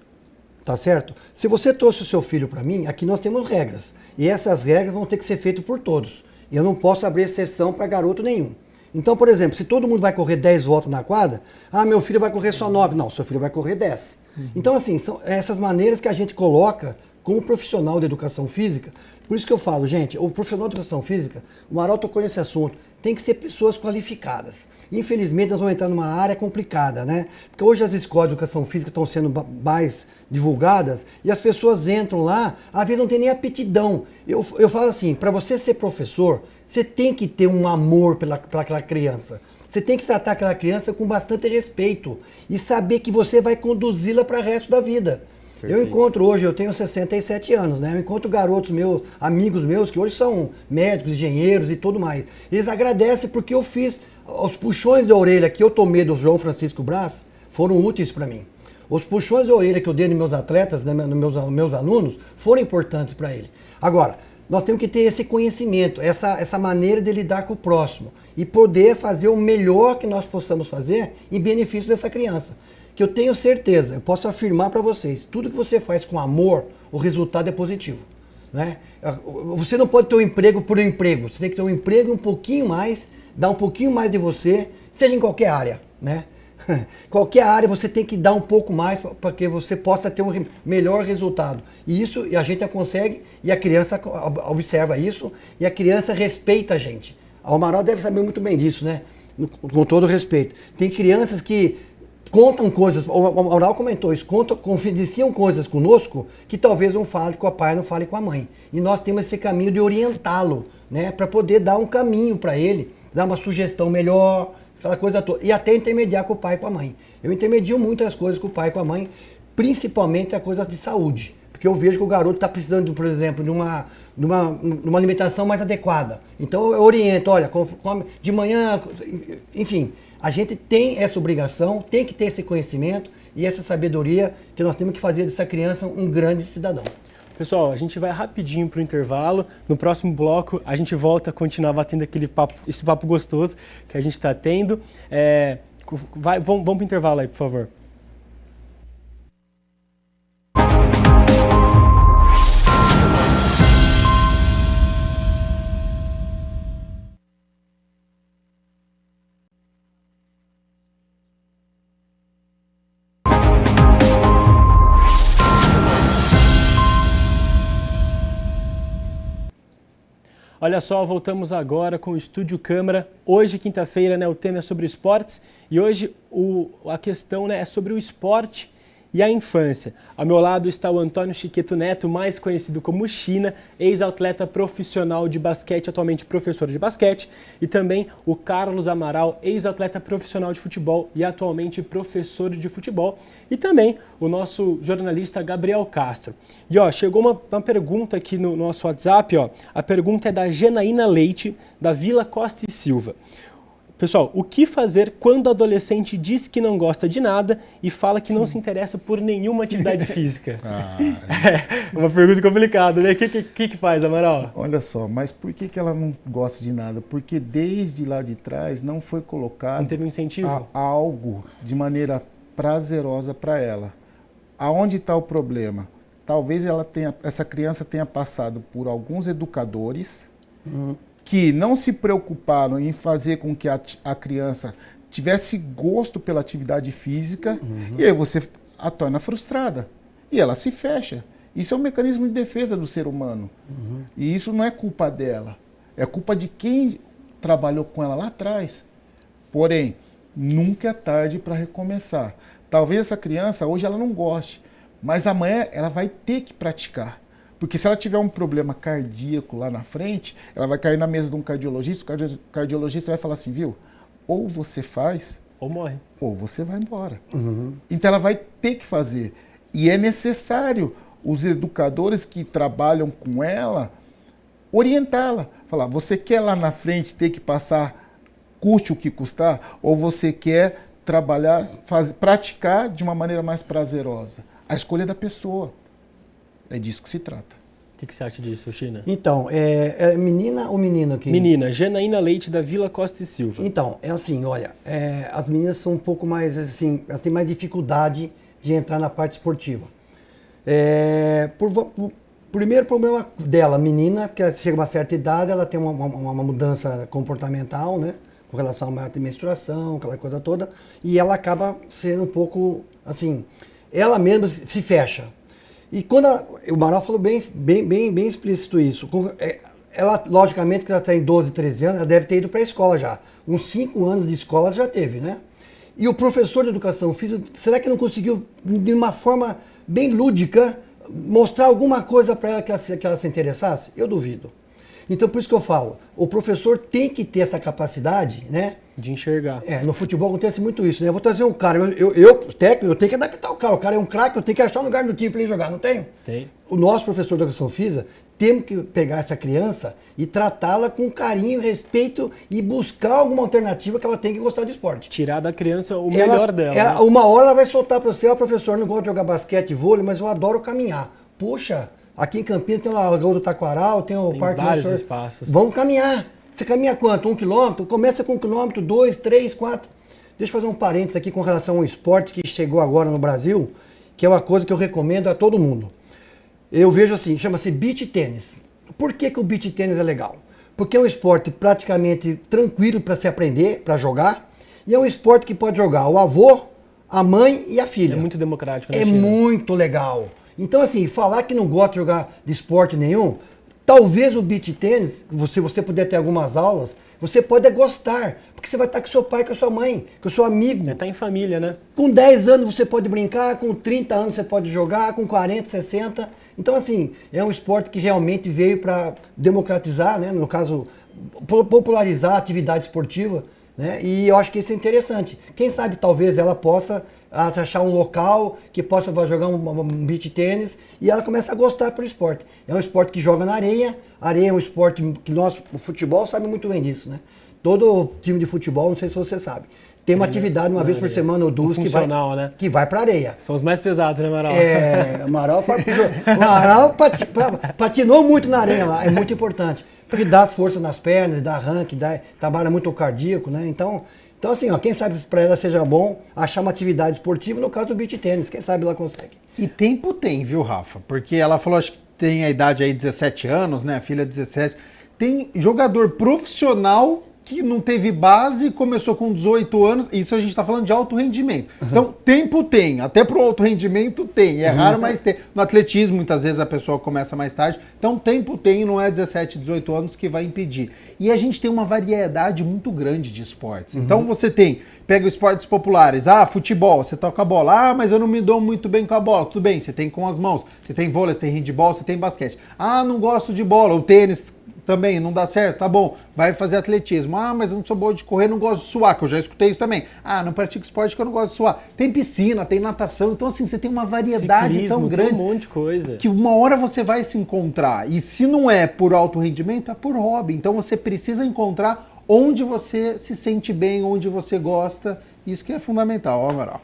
Tá certo? Se você trouxe o seu filho para mim, aqui nós temos regras. E essas regras vão ter que ser feitas por todos. Eu não posso abrir exceção para garoto nenhum. Então, por exemplo, se todo mundo vai correr 10 voltas na quadra, meu filho vai correr só 9. Não, seu filho vai correr 10. Então, assim, são essas maneiras que a gente coloca como profissional de educação física. Por isso que eu falo, gente, o profissional de educação física, o Amaral tocou nesse assunto, tem que ser pessoas qualificadas. Infelizmente, nós vamos entrar numa área complicada, né? Porque hoje as escolas de educação física estão sendo mais divulgadas e as pessoas entram lá, às vezes não tem nem aptidão. Eu falo assim, para você ser professor, você tem que ter um amor pela aquela criança. Você tem que tratar aquela criança com bastante respeito e saber que você vai conduzi-la para o resto da vida. Perfeito. Eu encontro hoje, eu tenho 67 anos, né? Eu encontro garotos meus, amigos meus, que hoje são médicos, engenheiros e tudo mais. Eles agradecem porque eu fiz, os puxões da orelha que eu tomei do João Francisco Brás foram úteis para mim. Os puxões de orelha que eu dei nos meus atletas, né, nos meus alunos, foram importantes para ele. Agora, nós temos que ter esse conhecimento, essa maneira de lidar com o próximo e poder fazer o melhor que nós possamos fazer em benefício dessa criança. Que eu tenho certeza, eu posso afirmar para vocês, tudo que você faz com amor, o resultado é positivo. Né? Você não pode ter um emprego por um emprego, você tem que ter um emprego um pouquinho mais, dar um pouquinho mais de você, seja em qualquer área. Né? Qualquer área você tem que dar um pouco mais para que você possa ter um melhor resultado. E isso a gente consegue, e a criança observa isso, e a criança respeita a gente. O Amaral deve saber muito bem disso, né? Com todo respeito. Tem crianças que contam coisas, o Amaral comentou isso, confidenciam coisas conosco que talvez não fale com o pai, não fale com a mãe. E nós temos esse caminho de orientá-lo, né? Para poder dar um caminho para ele, dar uma sugestão melhor, aquela coisa toda. E até intermediar com o pai e com a mãe. Eu intermedio muitas coisas com o pai e com a mãe, principalmente a coisa de saúde. Porque eu vejo que o garoto está precisando, por exemplo, de uma alimentação mais adequada. Então eu oriento, olha, come de manhã, enfim. A gente tem essa obrigação, tem que ter esse conhecimento e essa sabedoria que nós temos que fazer dessa criança um grande cidadão. Pessoal, a gente vai rapidinho para o intervalo. No próximo bloco, a gente volta a continuar batendo esse papo gostoso que a gente está tendo. Vamos para o intervalo aí, por favor. Olha só, voltamos agora com o Estúdio Câmara. Hoje, quinta-feira, né, o tema é sobre esportes e hoje a questão, né, é sobre o esporte e a infância. Ao meu lado está o Antônio Chiqueto Neto, mais conhecido como China, ex-atleta profissional de basquete, atualmente professor de basquete, e também o Carlos Amaral, ex-atleta profissional de futebol e atualmente professor de futebol, e também o nosso jornalista Gabriel Castro. E ó, chegou uma pergunta aqui no nosso WhatsApp, ó. A pergunta é da Janaína Leite, da Vila Costa e Silva. Pessoal, o que fazer quando o adolescente diz que não gosta de nada e fala que não se interessa por nenhuma atividade física? É uma pergunta complicada, né? O que faz, Amaral? Olha só, mas por que ela não gosta de nada? Porque desde lá de trás não foi colocado não teve um incentivo? Algo de maneira prazerosa para ela. Aonde está o problema? Talvez essa criança tenha passado por alguns educadores que não se preocuparam em fazer com que a criança tivesse gosto pela atividade física, e aí você a torna frustrada. E ela se fecha. Isso é um mecanismo de defesa do ser humano. E isso não é culpa dela. É culpa de quem trabalhou com ela lá atrás. Porém, nunca é tarde para recomeçar. Talvez essa criança, hoje ela não goste, mas amanhã ela vai ter que praticar. Porque se ela tiver um problema cardíaco lá na frente, ela vai cair na mesa de um cardiologista, o cardiologista vai falar assim, viu? Ou você faz... ou morre. Ou você vai embora. Então ela vai ter que fazer. E é necessário os educadores que trabalham com ela orientá-la. Falar, você quer lá na frente ter que passar, custe o que custar, ou você quer trabalhar, praticar de uma maneira mais prazerosa? A escolha é da pessoa. É disso que se trata. O que você acha disso, China? Então, é menina ou menino aqui? Menina, Janaína Leite, da Vila Costa e Silva. Então, é assim, olha, as meninas são um pouco mais, assim, elas têm mais dificuldade de entrar na parte esportiva. Primeiro problema dela, menina, porque chega a uma certa idade, ela tem uma mudança comportamental, né? Com relação à menstruação, aquela coisa toda, e ela acaba sendo um pouco, assim, ela mesma se fecha. E quando o Maral falou bem explícito isso, ela, logicamente, que ela está em 12, 13 anos, ela deve ter ido para a escola já. Uns 5 anos de escola já teve, né? E o professor de educação física, será que não conseguiu, de uma forma bem lúdica, mostrar alguma coisa para ela que ela se interessasse? Eu duvido. Então, por isso que eu falo, o professor tem que ter essa capacidade, né? De enxergar. No futebol acontece muito isso, né? Eu vou trazer um cara, eu técnico, eu tenho que adaptar o cara é um craque, eu tenho que achar um lugar no time para ele jogar, não tenho? Tem. O nosso professor de educação física temos que pegar essa criança e tratá-la com carinho, respeito e buscar alguma alternativa que ela tenha que gostar de esporte. Tirar da criança o melhor dela. Né? Uma hora ela vai soltar para você, professor, não gosto de jogar basquete e vôlei, mas eu adoro caminhar. Puxa, aqui em Campinas tem o Lagoa do Taquaral, tem o Parque vários Monsenhor. espaços. Vamos caminhar. Você caminha quanto? 1 quilômetro? Começa com 1 quilômetro, 2, 3, 4. Deixa eu fazer um parênteses aqui com relação ao esporte que chegou agora no Brasil, que é uma coisa que eu recomendo a todo mundo. Eu vejo assim, chama-se beach tênis. Por que o beach tênis é legal? Porque é um esporte praticamente tranquilo para se aprender, para jogar, e é um esporte que pode jogar o avô, a mãe e a filha. É muito democrático, né, É China? muito legal. Então, assim, falar que não gosta de jogar de esporte nenhum, talvez o beach tênis, se você puder ter algumas aulas, você pode gostar, porque você vai estar com seu pai, com a sua mãe, com o seu amigo. Tá em família, né? Com 10 anos você pode brincar, com 30 anos você pode jogar, com 40, 60. Então, assim, é um esporte que realmente veio para democratizar, né? No caso, popularizar a atividade esportiva, né? E eu acho que isso é interessante. Quem sabe, talvez, ela possa achar um local que possa jogar um beach tênis e ela começa a gostar pelo esporte. É um esporte que joga na areia. A areia é um esporte que nós, o futebol, sabe muito bem disso, né? Todo time de futebol, não sei se você sabe, tem uma atividade uma vez por semana ou duas que vai para areia. São os mais pesados, né, Amaral? O Amaral patinou muito na areia lá, é muito importante. Porque dá força nas pernas, dá arranque, trabalha muito o cardíaco, né? Então assim, ó, quem sabe para ela seja bom achar uma atividade esportiva, no caso do beach tênis, quem sabe ela consegue. E tempo tem, viu, Rafa? Porque ela falou, acho que tem a idade aí 17 anos, né? A filha 17. Tem jogador profissional que não teve base, começou com 18 anos, isso a gente está falando de alto rendimento. Então, tempo tem, até para o alto rendimento tem, é raro, mas tem. No atletismo, muitas vezes a pessoa começa mais tarde, então tempo tem, não é 17, 18 anos que vai impedir. E a gente tem uma variedade muito grande de esportes. Então você pega os esportes populares, futebol, você toca a bola, mas eu não me dou muito bem com a bola, tudo bem, você tem com as mãos, você tem vôlei, você tem handebol, você tem basquete. Não gosto de bola, o tênis também não dá certo, tá bom, vai fazer atletismo. Mas eu não sou boa de correr, não gosto de suar, que eu já escutei isso também. Não pratico esporte que eu não gosto de suar. Tem piscina, tem natação, então assim, você tem uma variedade ciclismo, tão grande. Tem um monte de coisa. Que uma hora você vai se encontrar. E se não é por alto rendimento, é por hobby. Então você precisa encontrar onde você se sente bem, onde você gosta. Isso que é fundamental, Amaral.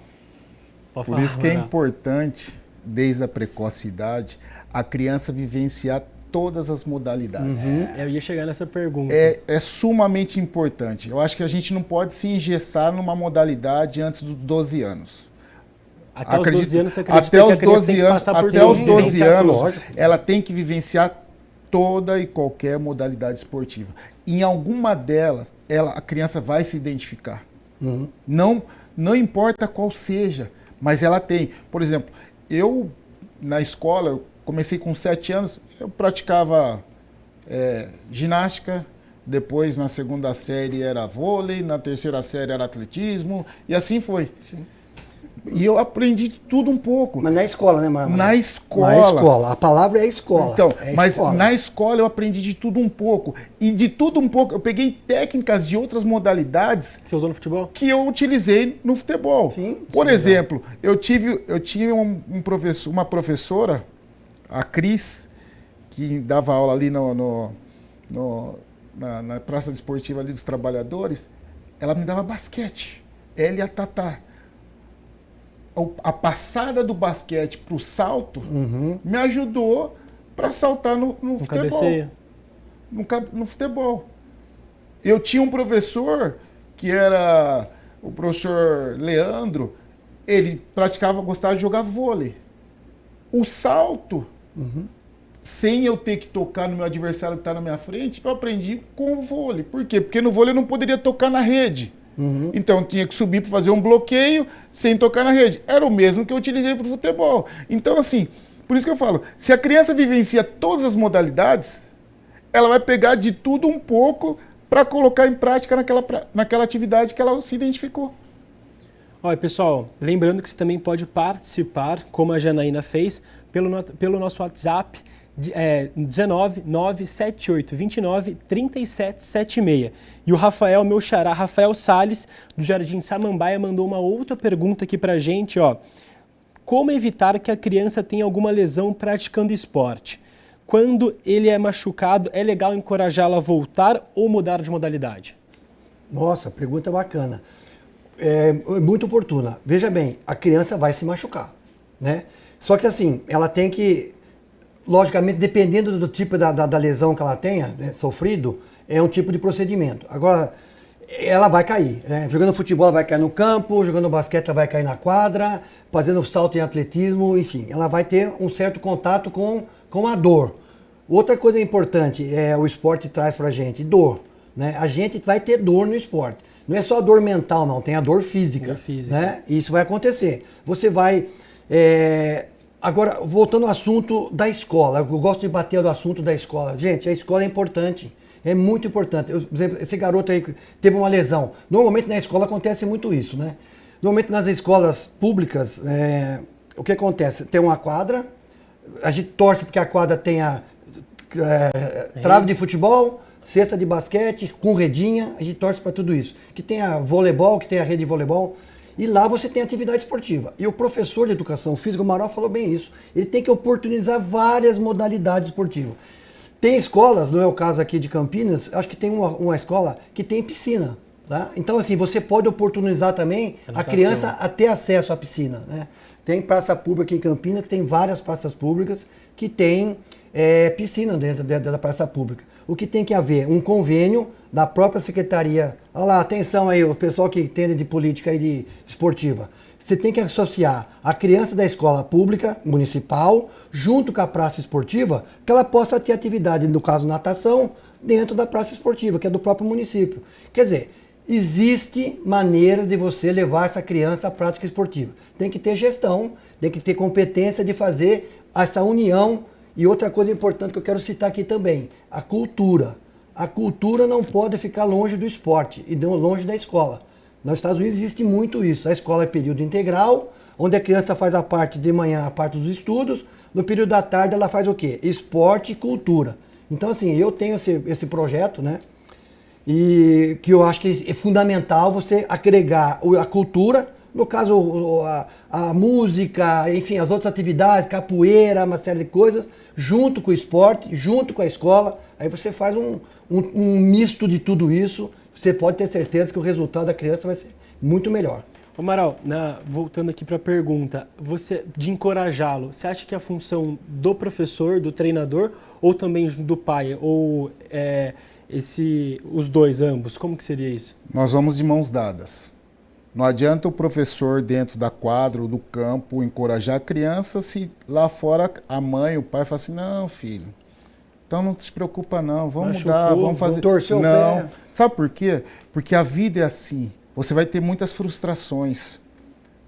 Por isso que é importante, desde a precocidade, a criança vivenciar todas as modalidades. Eu ia chegar nessa pergunta. É sumamente importante. Eu acho que a gente não pode se engessar numa modalidade antes dos 12 anos. Até os 12 anos você acredita até que os a criança 12 tem que anos, passar por até tudo. os 12 anos, lógico. ela tem que vivenciar toda e qualquer modalidade esportiva. Em alguma delas, a criança vai se identificar. Não importa qual seja, mas ela tem. Por exemplo, eu, na escola, eu comecei com 7 anos, eu praticava ginástica, depois na segunda série era vôlei, na terceira série era atletismo, e assim foi. Sim. E eu aprendi tudo um pouco. Mas na escola, né, Marcelo? Na escola. Na escola. A palavra é escola. Então, mas escola. Na escola eu aprendi de tudo um pouco. E de tudo um pouco, eu peguei técnicas de outras modalidades. Você usou no futebol? Que eu utilizei no futebol. Sim. Por exemplo, eu tive uma professora, a Cris, que dava aula ali na Praça Esportiva ali dos Trabalhadores. Ela me dava basquete. Ela e a Tatá. A passada do basquete para o salto me ajudou para saltar no futebol. Cabeceio. No futebol. Eu tinha um professor, que era o professor Leandro, ele gostava de jogar vôlei. O salto, sem eu ter que tocar no meu adversário que está na minha frente, eu aprendi com o vôlei. Por quê? Porque no vôlei eu não poderia tocar na rede. Então eu tinha que subir para fazer um bloqueio sem tocar na rede. Era o mesmo que eu utilizei para o futebol. Então, assim, por isso que eu falo, se a criança vivencia todas as modalidades, ela vai pegar de tudo um pouco para colocar em prática naquela atividade que ela se identificou. Olha, pessoal, lembrando que você também pode participar, como a Janaína fez, pelo nosso WhatsApp, 19-978-29-3776. E o Rafael, meu xará, Rafael Salles, do Jardim Samambaia, mandou uma outra pergunta aqui pra gente, ó. Como evitar que a criança tenha alguma lesão praticando esporte? quando ele é machucado, é legal encorajá-lo a voltar ou mudar de modalidade? Nossa, pergunta bacana. É muito oportuna. Veja bem, a criança vai se machucar, né? Só que assim, ela tem que, logicamente, dependendo do tipo da lesão que ela tenha, né, sofrido, é um tipo de procedimento. Agora, ela vai cair, né? Jogando futebol ela vai cair no campo, jogando basquete ela vai cair na quadra, fazendo salto em atletismo, enfim, ela vai ter um certo contato com a dor. Outra coisa importante o esporte traz pra gente, dor, né? A gente vai ter dor no esporte. Não é só a dor mental, não, tem a dor física. Dor física. Né? E isso vai acontecer. Você vai... Agora, voltando ao assunto da escola, eu gosto de bater no assunto da escola. Gente, a escola é importante. É muito importante. Por exemplo, esse garoto aí teve uma lesão. Normalmente na escola acontece muito isso, né? Normalmente nas escolas públicas, o que acontece? Tem uma quadra, a gente torce porque a quadra tenha trave de futebol, cesta de basquete, com redinha, a gente torce para tudo isso. Que tenha voleibol, que tenha rede de voleibol. E lá você tem atividade esportiva. E o professor de educação física, o Amaral, falou bem isso. Ele tem que oportunizar várias modalidades esportivas. Tem escolas, não é o caso aqui de Campinas, acho que tem uma escola que tem piscina. Tá? Então, assim, você pode oportunizar também a criança a ter acesso à piscina. Né? Tem praça pública aqui em Campinas, que tem várias praças públicas que tem piscina dentro da praça pública. O que tem que haver? Um convênio da própria secretaria. Olha lá, atenção aí, o pessoal que entende de política e de esportiva. Você tem que associar a criança da escola pública, municipal, junto com a praça esportiva, que ela possa ter atividade, no caso natação, dentro da praça esportiva, que é do próprio município. Quer dizer, existe maneira de você levar essa criança à prática esportiva. Tem que ter gestão, tem que ter competência de fazer essa união. E outra coisa importante que eu quero citar aqui também, a cultura. A cultura não pode ficar longe do esporte e não longe da escola. Nos Estados Unidos existe muito isso. A escola é período integral, onde a criança faz a parte de manhã, a parte dos estudos. No período da tarde ela faz o quê? Esporte e cultura. Então assim, eu tenho esse projeto, né? E que eu acho que é fundamental você agregar a cultura, no caso a música, enfim, as outras atividades, capoeira, uma série de coisas, junto com o esporte, junto com a escola. Aí você faz um misto de tudo isso, você pode ter certeza que o resultado da criança vai ser muito melhor. Amaral, voltando aqui para a pergunta, de encorajá-lo, você acha que é a função do professor, do treinador, ou também do pai? Ou os dois, ambos? Como que seria isso? Nós vamos de mãos dadas. Não adianta o professor dentro da quadra ou do campo encorajar a criança se lá fora a mãe, o pai fala assim, não, filho, então não se preocupa não, vamos mudar, vamos fazer... Torcer o não. pé. Sabe por quê? Porque a vida é assim, você vai ter muitas frustrações.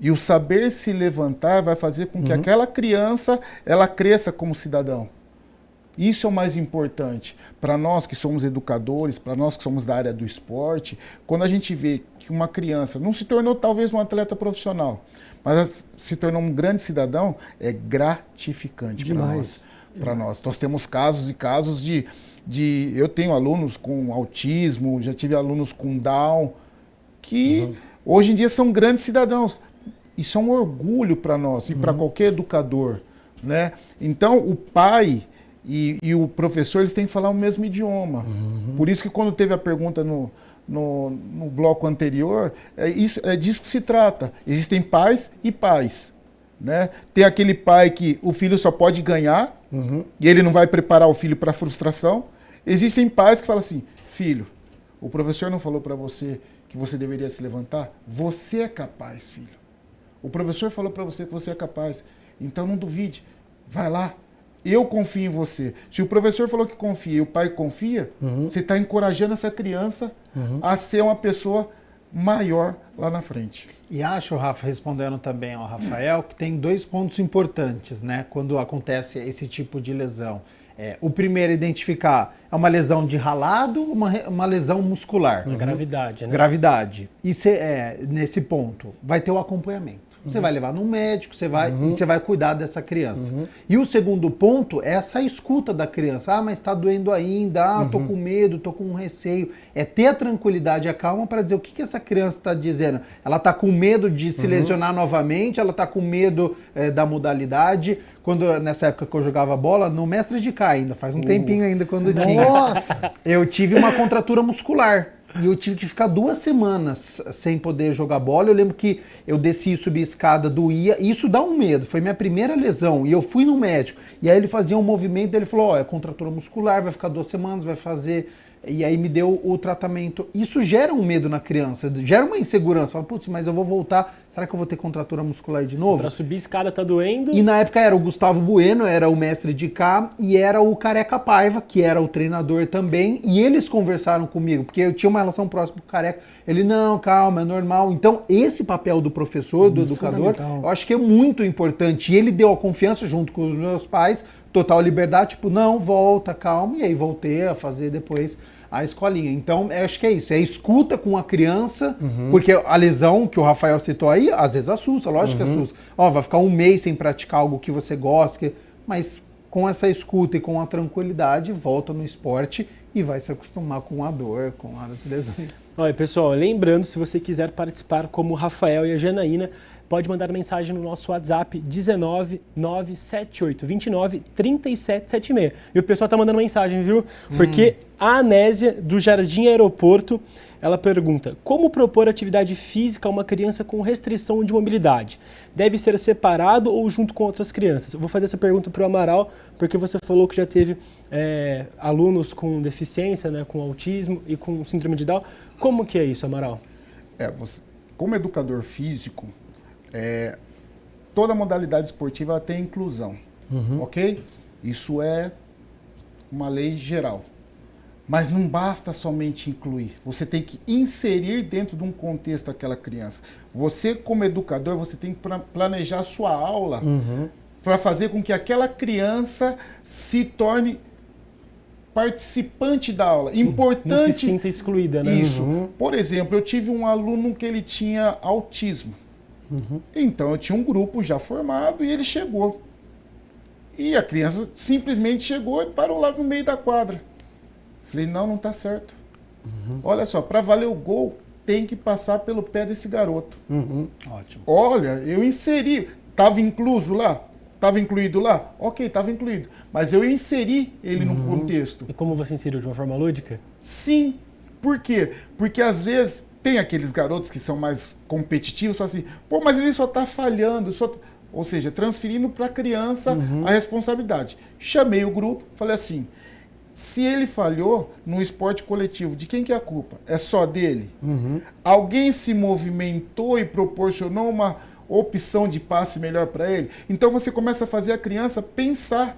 E o saber se levantar vai fazer com que aquela criança, ela cresça como cidadão. Isso é o mais importante. Para nós que somos educadores, para nós que somos da área do esporte, quando a gente vê que uma criança não se tornou talvez um atleta profissional, mas se tornou um grande cidadão, é gratificante para nós. Nós temos casos e casos de... Eu tenho alunos com autismo, já tive alunos com Down, que hoje em dia são grandes cidadãos. Isso é um orgulho para nós e para qualquer educador, né? Então, o pai... E o professor, eles têm que falar o mesmo idioma. Por isso que quando teve a pergunta no bloco anterior, é disso que se trata. Existem pais e pais. Né? Tem aquele pai que o filho só pode ganhar e ele não vai preparar o filho para a frustração. Existem pais que falam assim, filho, o professor não falou para você que você deveria se levantar? Você é capaz, filho. O professor falou para você que você é capaz. Então não duvide, vai lá. Eu confio em você. Se o professor falou que confia e o pai confia, você está encorajando essa criança a ser uma pessoa maior lá na frente. E acho, Rafa, respondendo também ao Rafael, que tem dois pontos importantes, né, quando acontece esse tipo de lesão. O primeiro é identificar, é uma lesão de ralado, uma lesão muscular. Gravidade, né? Gravidade. E nesse ponto, vai ter o acompanhamento. você vai levar num médico, e você vai cuidar dessa criança. E o segundo ponto é essa escuta da criança. Ah, mas tá doendo ainda, tô com medo, tô com receio. É ter a tranquilidade e a calma para dizer o que essa criança está dizendo. Ela tá com medo de se lesionar novamente, ela tá com medo da modalidade. Nessa época que eu jogava bola, no Mestre de Cá ainda, faz um tempinho ainda quando tinha. Nossa! Eu tive uma contratura muscular. E eu tive que ficar 2 semanas sem poder jogar bola. Eu lembro que eu desci e subi a escada, doía. E isso dá um medo. Foi minha primeira lesão. E eu fui no médico. E aí ele fazia um movimento. Ele falou, é contratura muscular, vai ficar 2 semanas, vai fazer... E aí me deu o tratamento. Isso gera um medo na criança, gera uma insegurança. Fala, putz, mas eu vou voltar, será que eu vou ter contratura muscular de novo? Para subir a escada tá doendo. E na época era o Gustavo Bueno, era o mestre de cá, e era o Careca Paiva, que era o treinador também, e eles conversaram comigo, porque eu tinha uma relação próxima com o Careca. Ele, não, calma, é normal. Então, esse papel do professor, do educador, eu acho que é muito importante. E ele deu a confiança junto com os meus pais, total liberdade, tipo, não, volta, calma, e aí voltei a fazer depois a escolinha. Então, acho que é isso. É escuta com a criança, porque a lesão que o Rafael citou aí, às vezes assusta, lógico que assusta. Ó, vai ficar 1 mês sem praticar algo que você gosta, mas com essa escuta e com a tranquilidade, volta no esporte e vai se acostumar com a dor, com as lesões. Olha, pessoal, lembrando, se você quiser participar como o Rafael e a Janaína, pode mandar mensagem no nosso WhatsApp 19 978 29 37 76. E o pessoal tá mandando mensagem, viu? Porque a Anésia, do Jardim Aeroporto, ela pergunta: como propor atividade física a uma criança com restrição de mobilidade? Deve ser separado ou junto com outras crianças? Eu vou fazer essa pergunta para o Amaral, porque você falou que já teve alunos com deficiência, né, com autismo e com síndrome de Down. Como que é isso, Amaral? Como educador físico, toda modalidade esportiva ela tem inclusão, ok? Isso é uma lei geral. Mas não basta somente incluir, você tem que inserir dentro de um contexto aquela criança. Você, como educador, você tem que planejar a sua aula para fazer com que aquela criança se torne participante da aula. Importante. Não se sinta excluída, né? Isso. Por exemplo, eu tive um aluno que ele tinha autismo. Então eu tinha um grupo já formado e ele chegou. E a criança simplesmente chegou e parou lá no meio da quadra. Falei, não está certo. Olha só, para valer o gol, tem que passar pelo pé desse garoto. Ótimo. Olha, eu inseri. Estava incluso lá? Estava incluído lá? Ok, estava incluído. Mas eu inseri ele no contexto. E como você inseriu? De uma forma lúdica? Sim. Por quê? Porque às vezes tem aqueles garotos que são mais competitivos, só assim, pô, mas ele só está falhando, ou seja, transferindo para a criança a responsabilidade. Chamei o grupo, falei assim, se ele falhou no esporte coletivo, de quem que é a culpa? É só dele? Alguém se movimentou e proporcionou uma opção de passe melhor para ele? Então você começa a fazer a criança pensar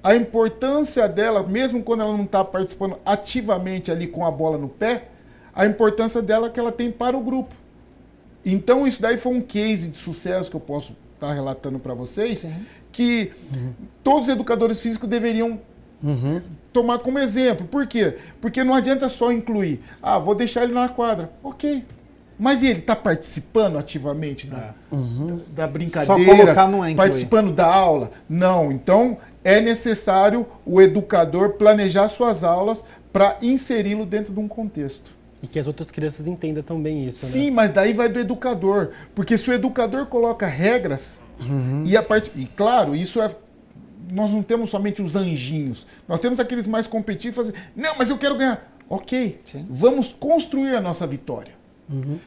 a importância dela, mesmo quando ela não está participando ativamente ali com a bola no pé, a importância dela que ela tem para o grupo. Então isso daí foi um case de sucesso que eu posso estar relatando para vocês, que todos os educadores físicos deveriam tomar como exemplo. Por quê? Porque não adianta só incluir. Ah, vou deixar ele na quadra. Ok. Mas e ele está participando ativamente da brincadeira? Só colocar não é incluir. Participando da aula? Não. Então, é necessário o educador planejar suas aulas para inseri-lo dentro de um contexto. E que as outras crianças entendam também isso, né? Sim, mas daí vai do educador. Porque se o educador coloca regras, e claro, isso é... Nós não temos somente os anjinhos. Nós temos aqueles mais competitivos e fazer, não, mas eu quero ganhar. Ok, vamos construir a nossa vitória.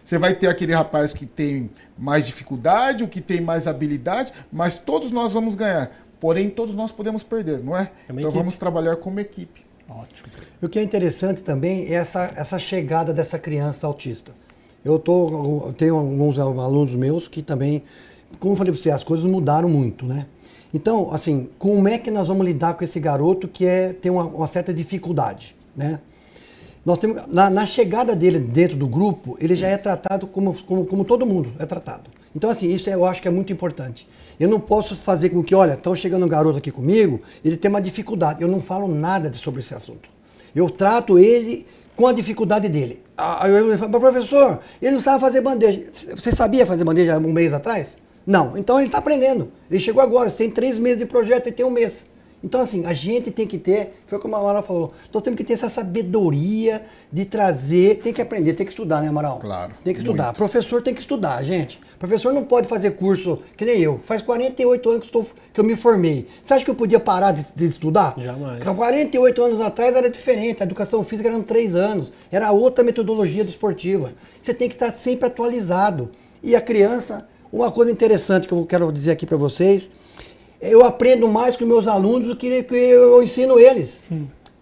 Você vai ter aquele rapaz que tem mais dificuldade, o que tem mais habilidade, mas todos nós vamos ganhar. Porém, todos nós podemos perder, não é? Então vamos trabalhar como equipe. Ótimo. O que é interessante também é essa chegada dessa criança autista. Tenho alguns alunos meus que também, como eu falei para você, as coisas mudaram muito, né? Então, assim, como é que nós vamos lidar com esse garoto que tem uma certa dificuldade, né? Nós temos, na chegada dele dentro do grupo, ele já é tratado como todo mundo é tratado. Então, assim, isso eu acho que é muito importante. Eu não posso fazer com que, olha, estão chegando um garoto aqui comigo, ele tem uma dificuldade. Eu não falo nada sobre esse assunto. Eu trato ele com a dificuldade dele. Eu falo, professor, ele não sabe fazer bandeja. Você sabia fazer bandeja um mês atrás? Não, então ele está aprendendo. Ele chegou agora, você tem 3 meses de projeto, ele tem 1 mês. Então, assim, a gente tem que ter, foi como a Amaral falou, nós temos que ter essa sabedoria de trazer, tem que aprender, tem que estudar, né, Amaral? Claro. Tem que estudar. Muito. Professor tem que estudar, gente. Professor não pode fazer curso, que nem eu. Faz 48 anos que eu me formei. Você acha que eu podia parar de estudar? Jamais. 48 anos atrás era diferente, a educação física eram 3 anos, era outra metodologia do esportiva. Você tem que estar sempre atualizado. E a criança, uma coisa interessante que eu quero dizer aqui para vocês, eu aprendo mais com meus alunos do que eu ensino eles.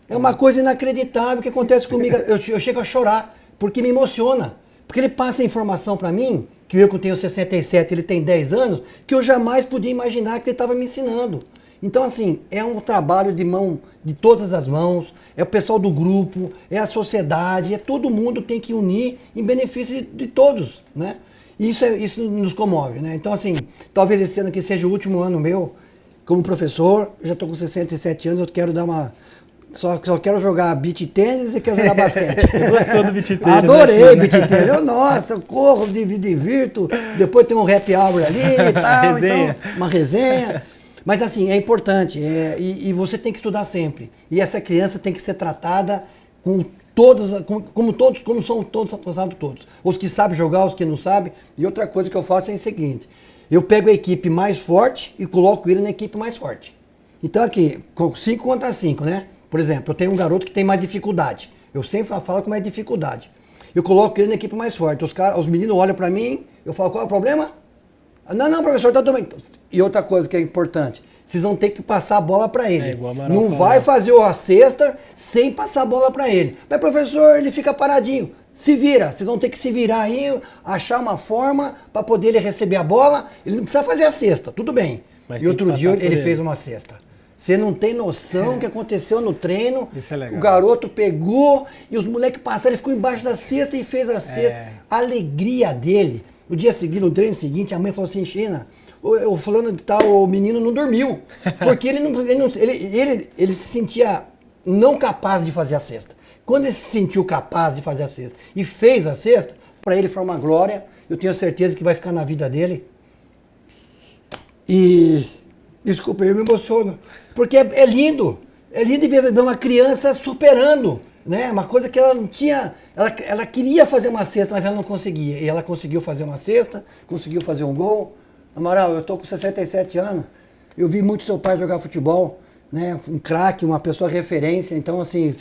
É uma coisa inacreditável que acontece comigo. Eu chego a chorar, porque me emociona. Porque ele passa a informação para mim, que eu tenho 67, ele tem 10 anos, que eu jamais podia imaginar que ele estava me ensinando. Então, assim, é um trabalho de mão, de todas as mãos, é o pessoal do grupo, é a sociedade, é todo mundo tem que unir em benefício de todos, né? E isso nos comove, né? Então, assim, talvez esse ano aqui seja o último ano meu como professor. Eu já estou com 67 anos, eu quero dar uma... Só quero jogar beach tênis e quero jogar basquete. Você gostou do beach tênis? Adorei beach tênis. Nossa, eu corro, divirto. Depois tem um happy hour ali e tal. Resenha. Então, uma resenha. Mas assim, é importante. E você tem que estudar sempre. E essa criança tem que ser tratada com todos, como são todos. Os que sabem jogar, os que não sabem. E outra coisa que eu faço é o seguinte. Eu pego a equipe mais forte e coloco ele na equipe mais forte. Então aqui, 5 contra 5, né? Por exemplo, eu tenho um garoto que tem mais dificuldade. Eu sempre falo com mais dificuldade. Eu coloco ele na equipe mais forte. Os meninos olham para mim, eu falo, qual é o problema? Não, professor, tá tudo bem. E outra coisa que é importante, vocês vão ter que passar a bola para ele. Não vai fazer a cesta sem passar a bola para ele. Mas, professor, ele fica paradinho. Se vira, vocês vão ter que se virar aí, achar uma forma para poder ele receber a bola. Ele não precisa fazer a cesta, tudo bem. Mas e outro dia ele fez uma cesta. Você não tem noção do que aconteceu no treino. Isso é legal. O garoto pegou e os moleques passaram, ele ficou embaixo da cesta e fez a cesta. A alegria dele. No dia seguinte, no treino seguinte, a mãe falou assim, China, o fulano de tal, o menino não dormiu. Porque ele se sentia não capaz de fazer a cesta. Quando ele se sentiu capaz de fazer a cesta e fez a cesta, para ele foi uma glória. Eu tenho certeza que vai ficar na vida dele. E, desculpa, eu me emociono. Porque é lindo. É lindo ver uma criança superando, né? Uma coisa que ela não tinha... Ela queria fazer uma cesta, mas ela não conseguia. E ela conseguiu fazer uma cesta, conseguiu fazer um gol. Amaral, eu estou com 67 anos. Eu vi muito seu pai jogar futebol. Né, um craque, uma pessoa referência, então assim,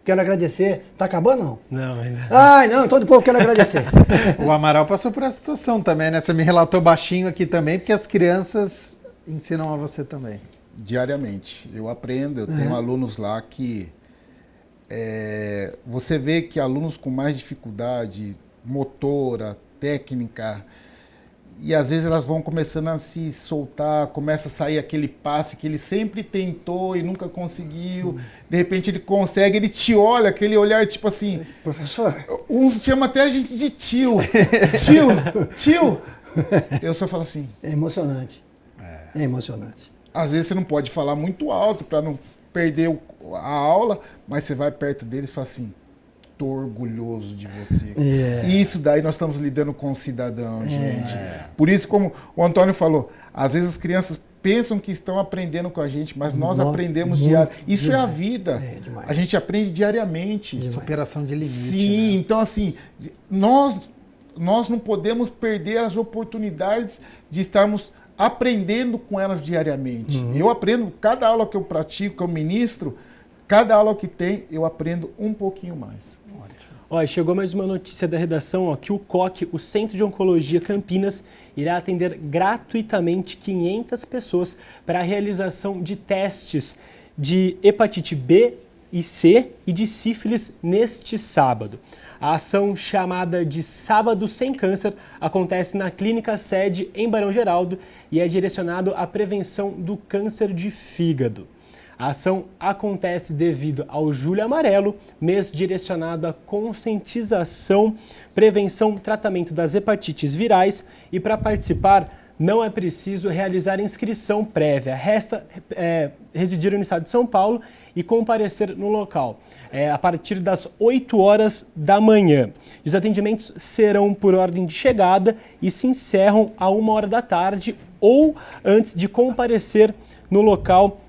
quero agradecer. Tá acabando não? Não, ainda. Ai, não, então depois eu quero agradecer. O Amaral passou por essa situação também, né? Você me relatou baixinho aqui também, porque as crianças ensinam a você também. Diariamente. Eu aprendo, eu tenho alunos lá que... você vê que alunos com mais dificuldade motora, técnica... E às vezes elas vão começando a se soltar, começa a sair aquele passe que ele sempre tentou e nunca conseguiu. De repente ele consegue, ele te olha, aquele olhar tipo assim... Professor... Uns chamam até a gente de tio. Tio. Eu só falo assim... É emocionante. É emocionante. Às vezes você não pode falar muito alto para não perder a aula, mas você vai perto deles e fala assim... Tô orgulhoso de você. Isso daí nós estamos lidando com o cidadão, gente. Por isso, como o Antônio falou, às vezes as crianças pensam que estão aprendendo com a gente, mas nós aprendemos diariamente. Isso é a vida. A gente aprende diariamente. Superação de limite. Sim, né? Então assim, nós não podemos perder as oportunidades de estarmos aprendendo com elas diariamente. Eu aprendo, cada aula que eu pratico, que eu ministro, cada aula que tem, eu aprendo um pouquinho mais. Ó, chegou mais uma notícia da redação, ó, que o COC, o Centro de Oncologia Campinas, irá atender gratuitamente 500 pessoas para a realização de testes de hepatite B e C e de sífilis neste sábado. A ação, chamada de Sábado Sem Câncer, acontece na clínica sede em Barão Geraldo e é direcionado à prevenção do câncer de fígado. A ação acontece devido ao Julho Amarelo, mês direcionado à conscientização, prevenção, tratamento das hepatites virais, e para participar não é preciso realizar inscrição prévia, resta residir no estado de São Paulo e comparecer no local a partir das 8 horas da manhã. E os atendimentos serão por ordem de chegada e se encerram a 1 hora da tarde ou antes de comparecer no local,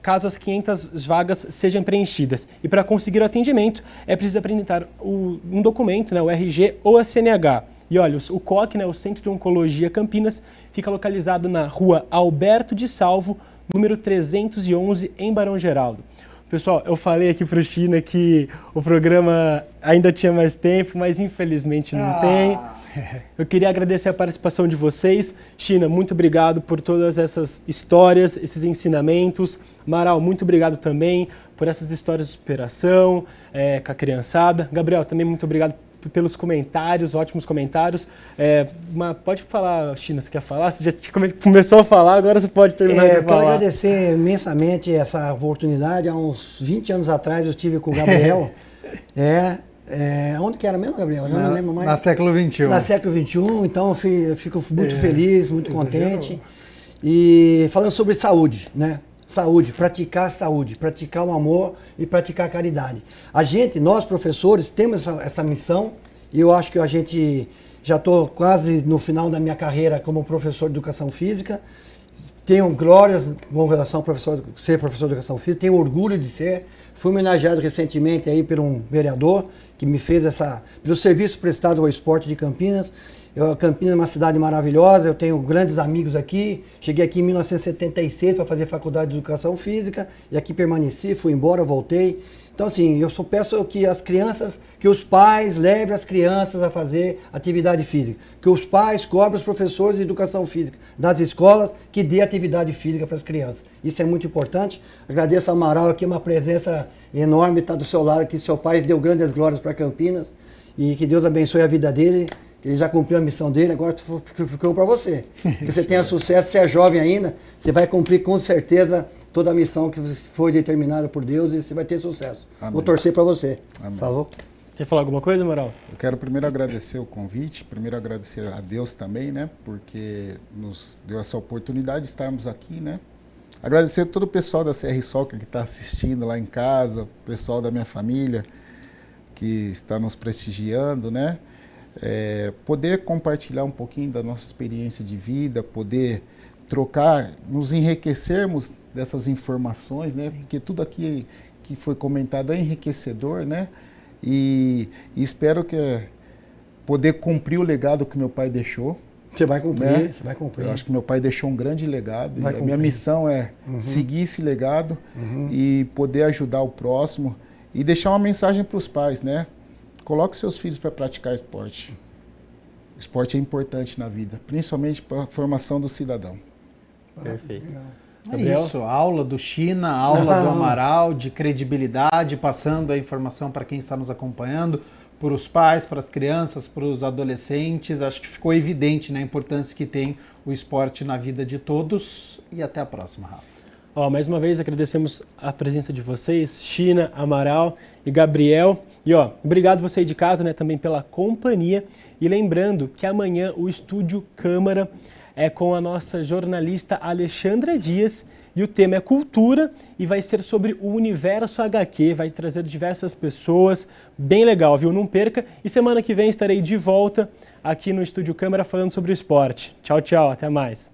caso as 500 vagas sejam preenchidas. E para conseguir o atendimento, é preciso apresentar um documento, né, o RG ou a CNH. E olha, o COC, né, o Centro de Oncologia Campinas, fica localizado na rua Alberto de Salvo, número 311, em Barão Geraldo. Pessoal, eu falei aqui para o China que o programa ainda tinha mais tempo, mas infelizmente não tem. Eu queria agradecer a participação de vocês. China, muito obrigado por todas essas histórias, esses ensinamentos. Amaral, muito obrigado também por essas histórias de superação com a criançada. Gabriel, também muito obrigado pelos comentários, ótimos comentários. Pode falar, China, você quer falar? Você já começou a falar, agora você pode terminar de falar. Eu quero agradecer imensamente essa oportunidade. Há uns 20 anos atrás eu estive com o Gabriel. Onde que era mesmo, Gabriel? Eu não lembro mais. Na século XXI. Na século XXI, então eu fico muito feliz, muito contente. E falando sobre saúde, né? Saúde, praticar o amor e praticar a caridade. Nós professores, temos essa missão e eu acho que a gente já estou quase no final da minha carreira como professor de educação física. Tenho glórias com relação a ser professor de educação física, tenho orgulho de ser. Fui homenageado recentemente aí por um vereador que me fez pelo serviço prestado ao esporte de Campinas. Campinas é uma cidade maravilhosa, eu tenho grandes amigos aqui. Cheguei aqui em 1976 para fazer faculdade de educação física e aqui permaneci, fui embora, voltei. Então assim, eu só peço que os pais levem as crianças a fazer atividade física. Que os pais cobrem os professores de educação física das escolas que dê atividade física para as crianças. Isso é muito importante. Agradeço ao Amaral aqui, uma presença enorme, está do seu lado, que seu pai deu grandes glórias para Campinas e que Deus abençoe a vida dele. Ele já cumpriu a missão dele, agora ficou para você. Que você tenha sucesso, você é jovem ainda, você vai cumprir com certeza toda a missão que foi determinada por Deus e você vai ter sucesso. Amém. Vou torcer para você. Amém. Falou? Quer falar alguma coisa, Amaral? Eu quero primeiro agradecer o convite, primeiro agradecer a Deus também, né? Porque nos deu essa oportunidade de estarmos aqui, né? Agradecer a todo o pessoal da CR Soccer que está assistindo lá em casa, o pessoal da minha família que está nos prestigiando, né? Poder compartilhar um pouquinho da nossa experiência de vida, poder trocar, nos enriquecermos dessas informações, né? Porque tudo aqui que foi comentado é enriquecedor, né? E espero poder cumprir o legado que meu pai deixou. Você vai cumprir, né? Você vai cumprir. Eu acho que meu pai deixou um grande legado. E a minha missão é seguir esse legado e poder ajudar o próximo e deixar uma mensagem para os pais, né? Coloque seus filhos para praticar esporte. O esporte é importante na vida, principalmente para a formação do cidadão. Perfeito. É isso, aula do China, aula do Amaral, de credibilidade, passando a informação para quem está nos acompanhando, para os pais, para as crianças, para os adolescentes. Acho que ficou evidente, né, a importância que tem o esporte na vida de todos. E até a próxima, Rafa. Mais uma vez agradecemos a presença de vocês, China, Amaral e Gabriel. E obrigado você aí de casa, né, também pela companhia. E lembrando que amanhã o Estúdio Câmara é com a nossa jornalista Alexandra Dias e o tema é cultura e vai ser sobre o universo HQ, vai trazer diversas pessoas, bem legal, viu? Não perca. E semana que vem estarei de volta aqui no Estúdio Câmara falando sobre o esporte. Tchau, tchau, até mais.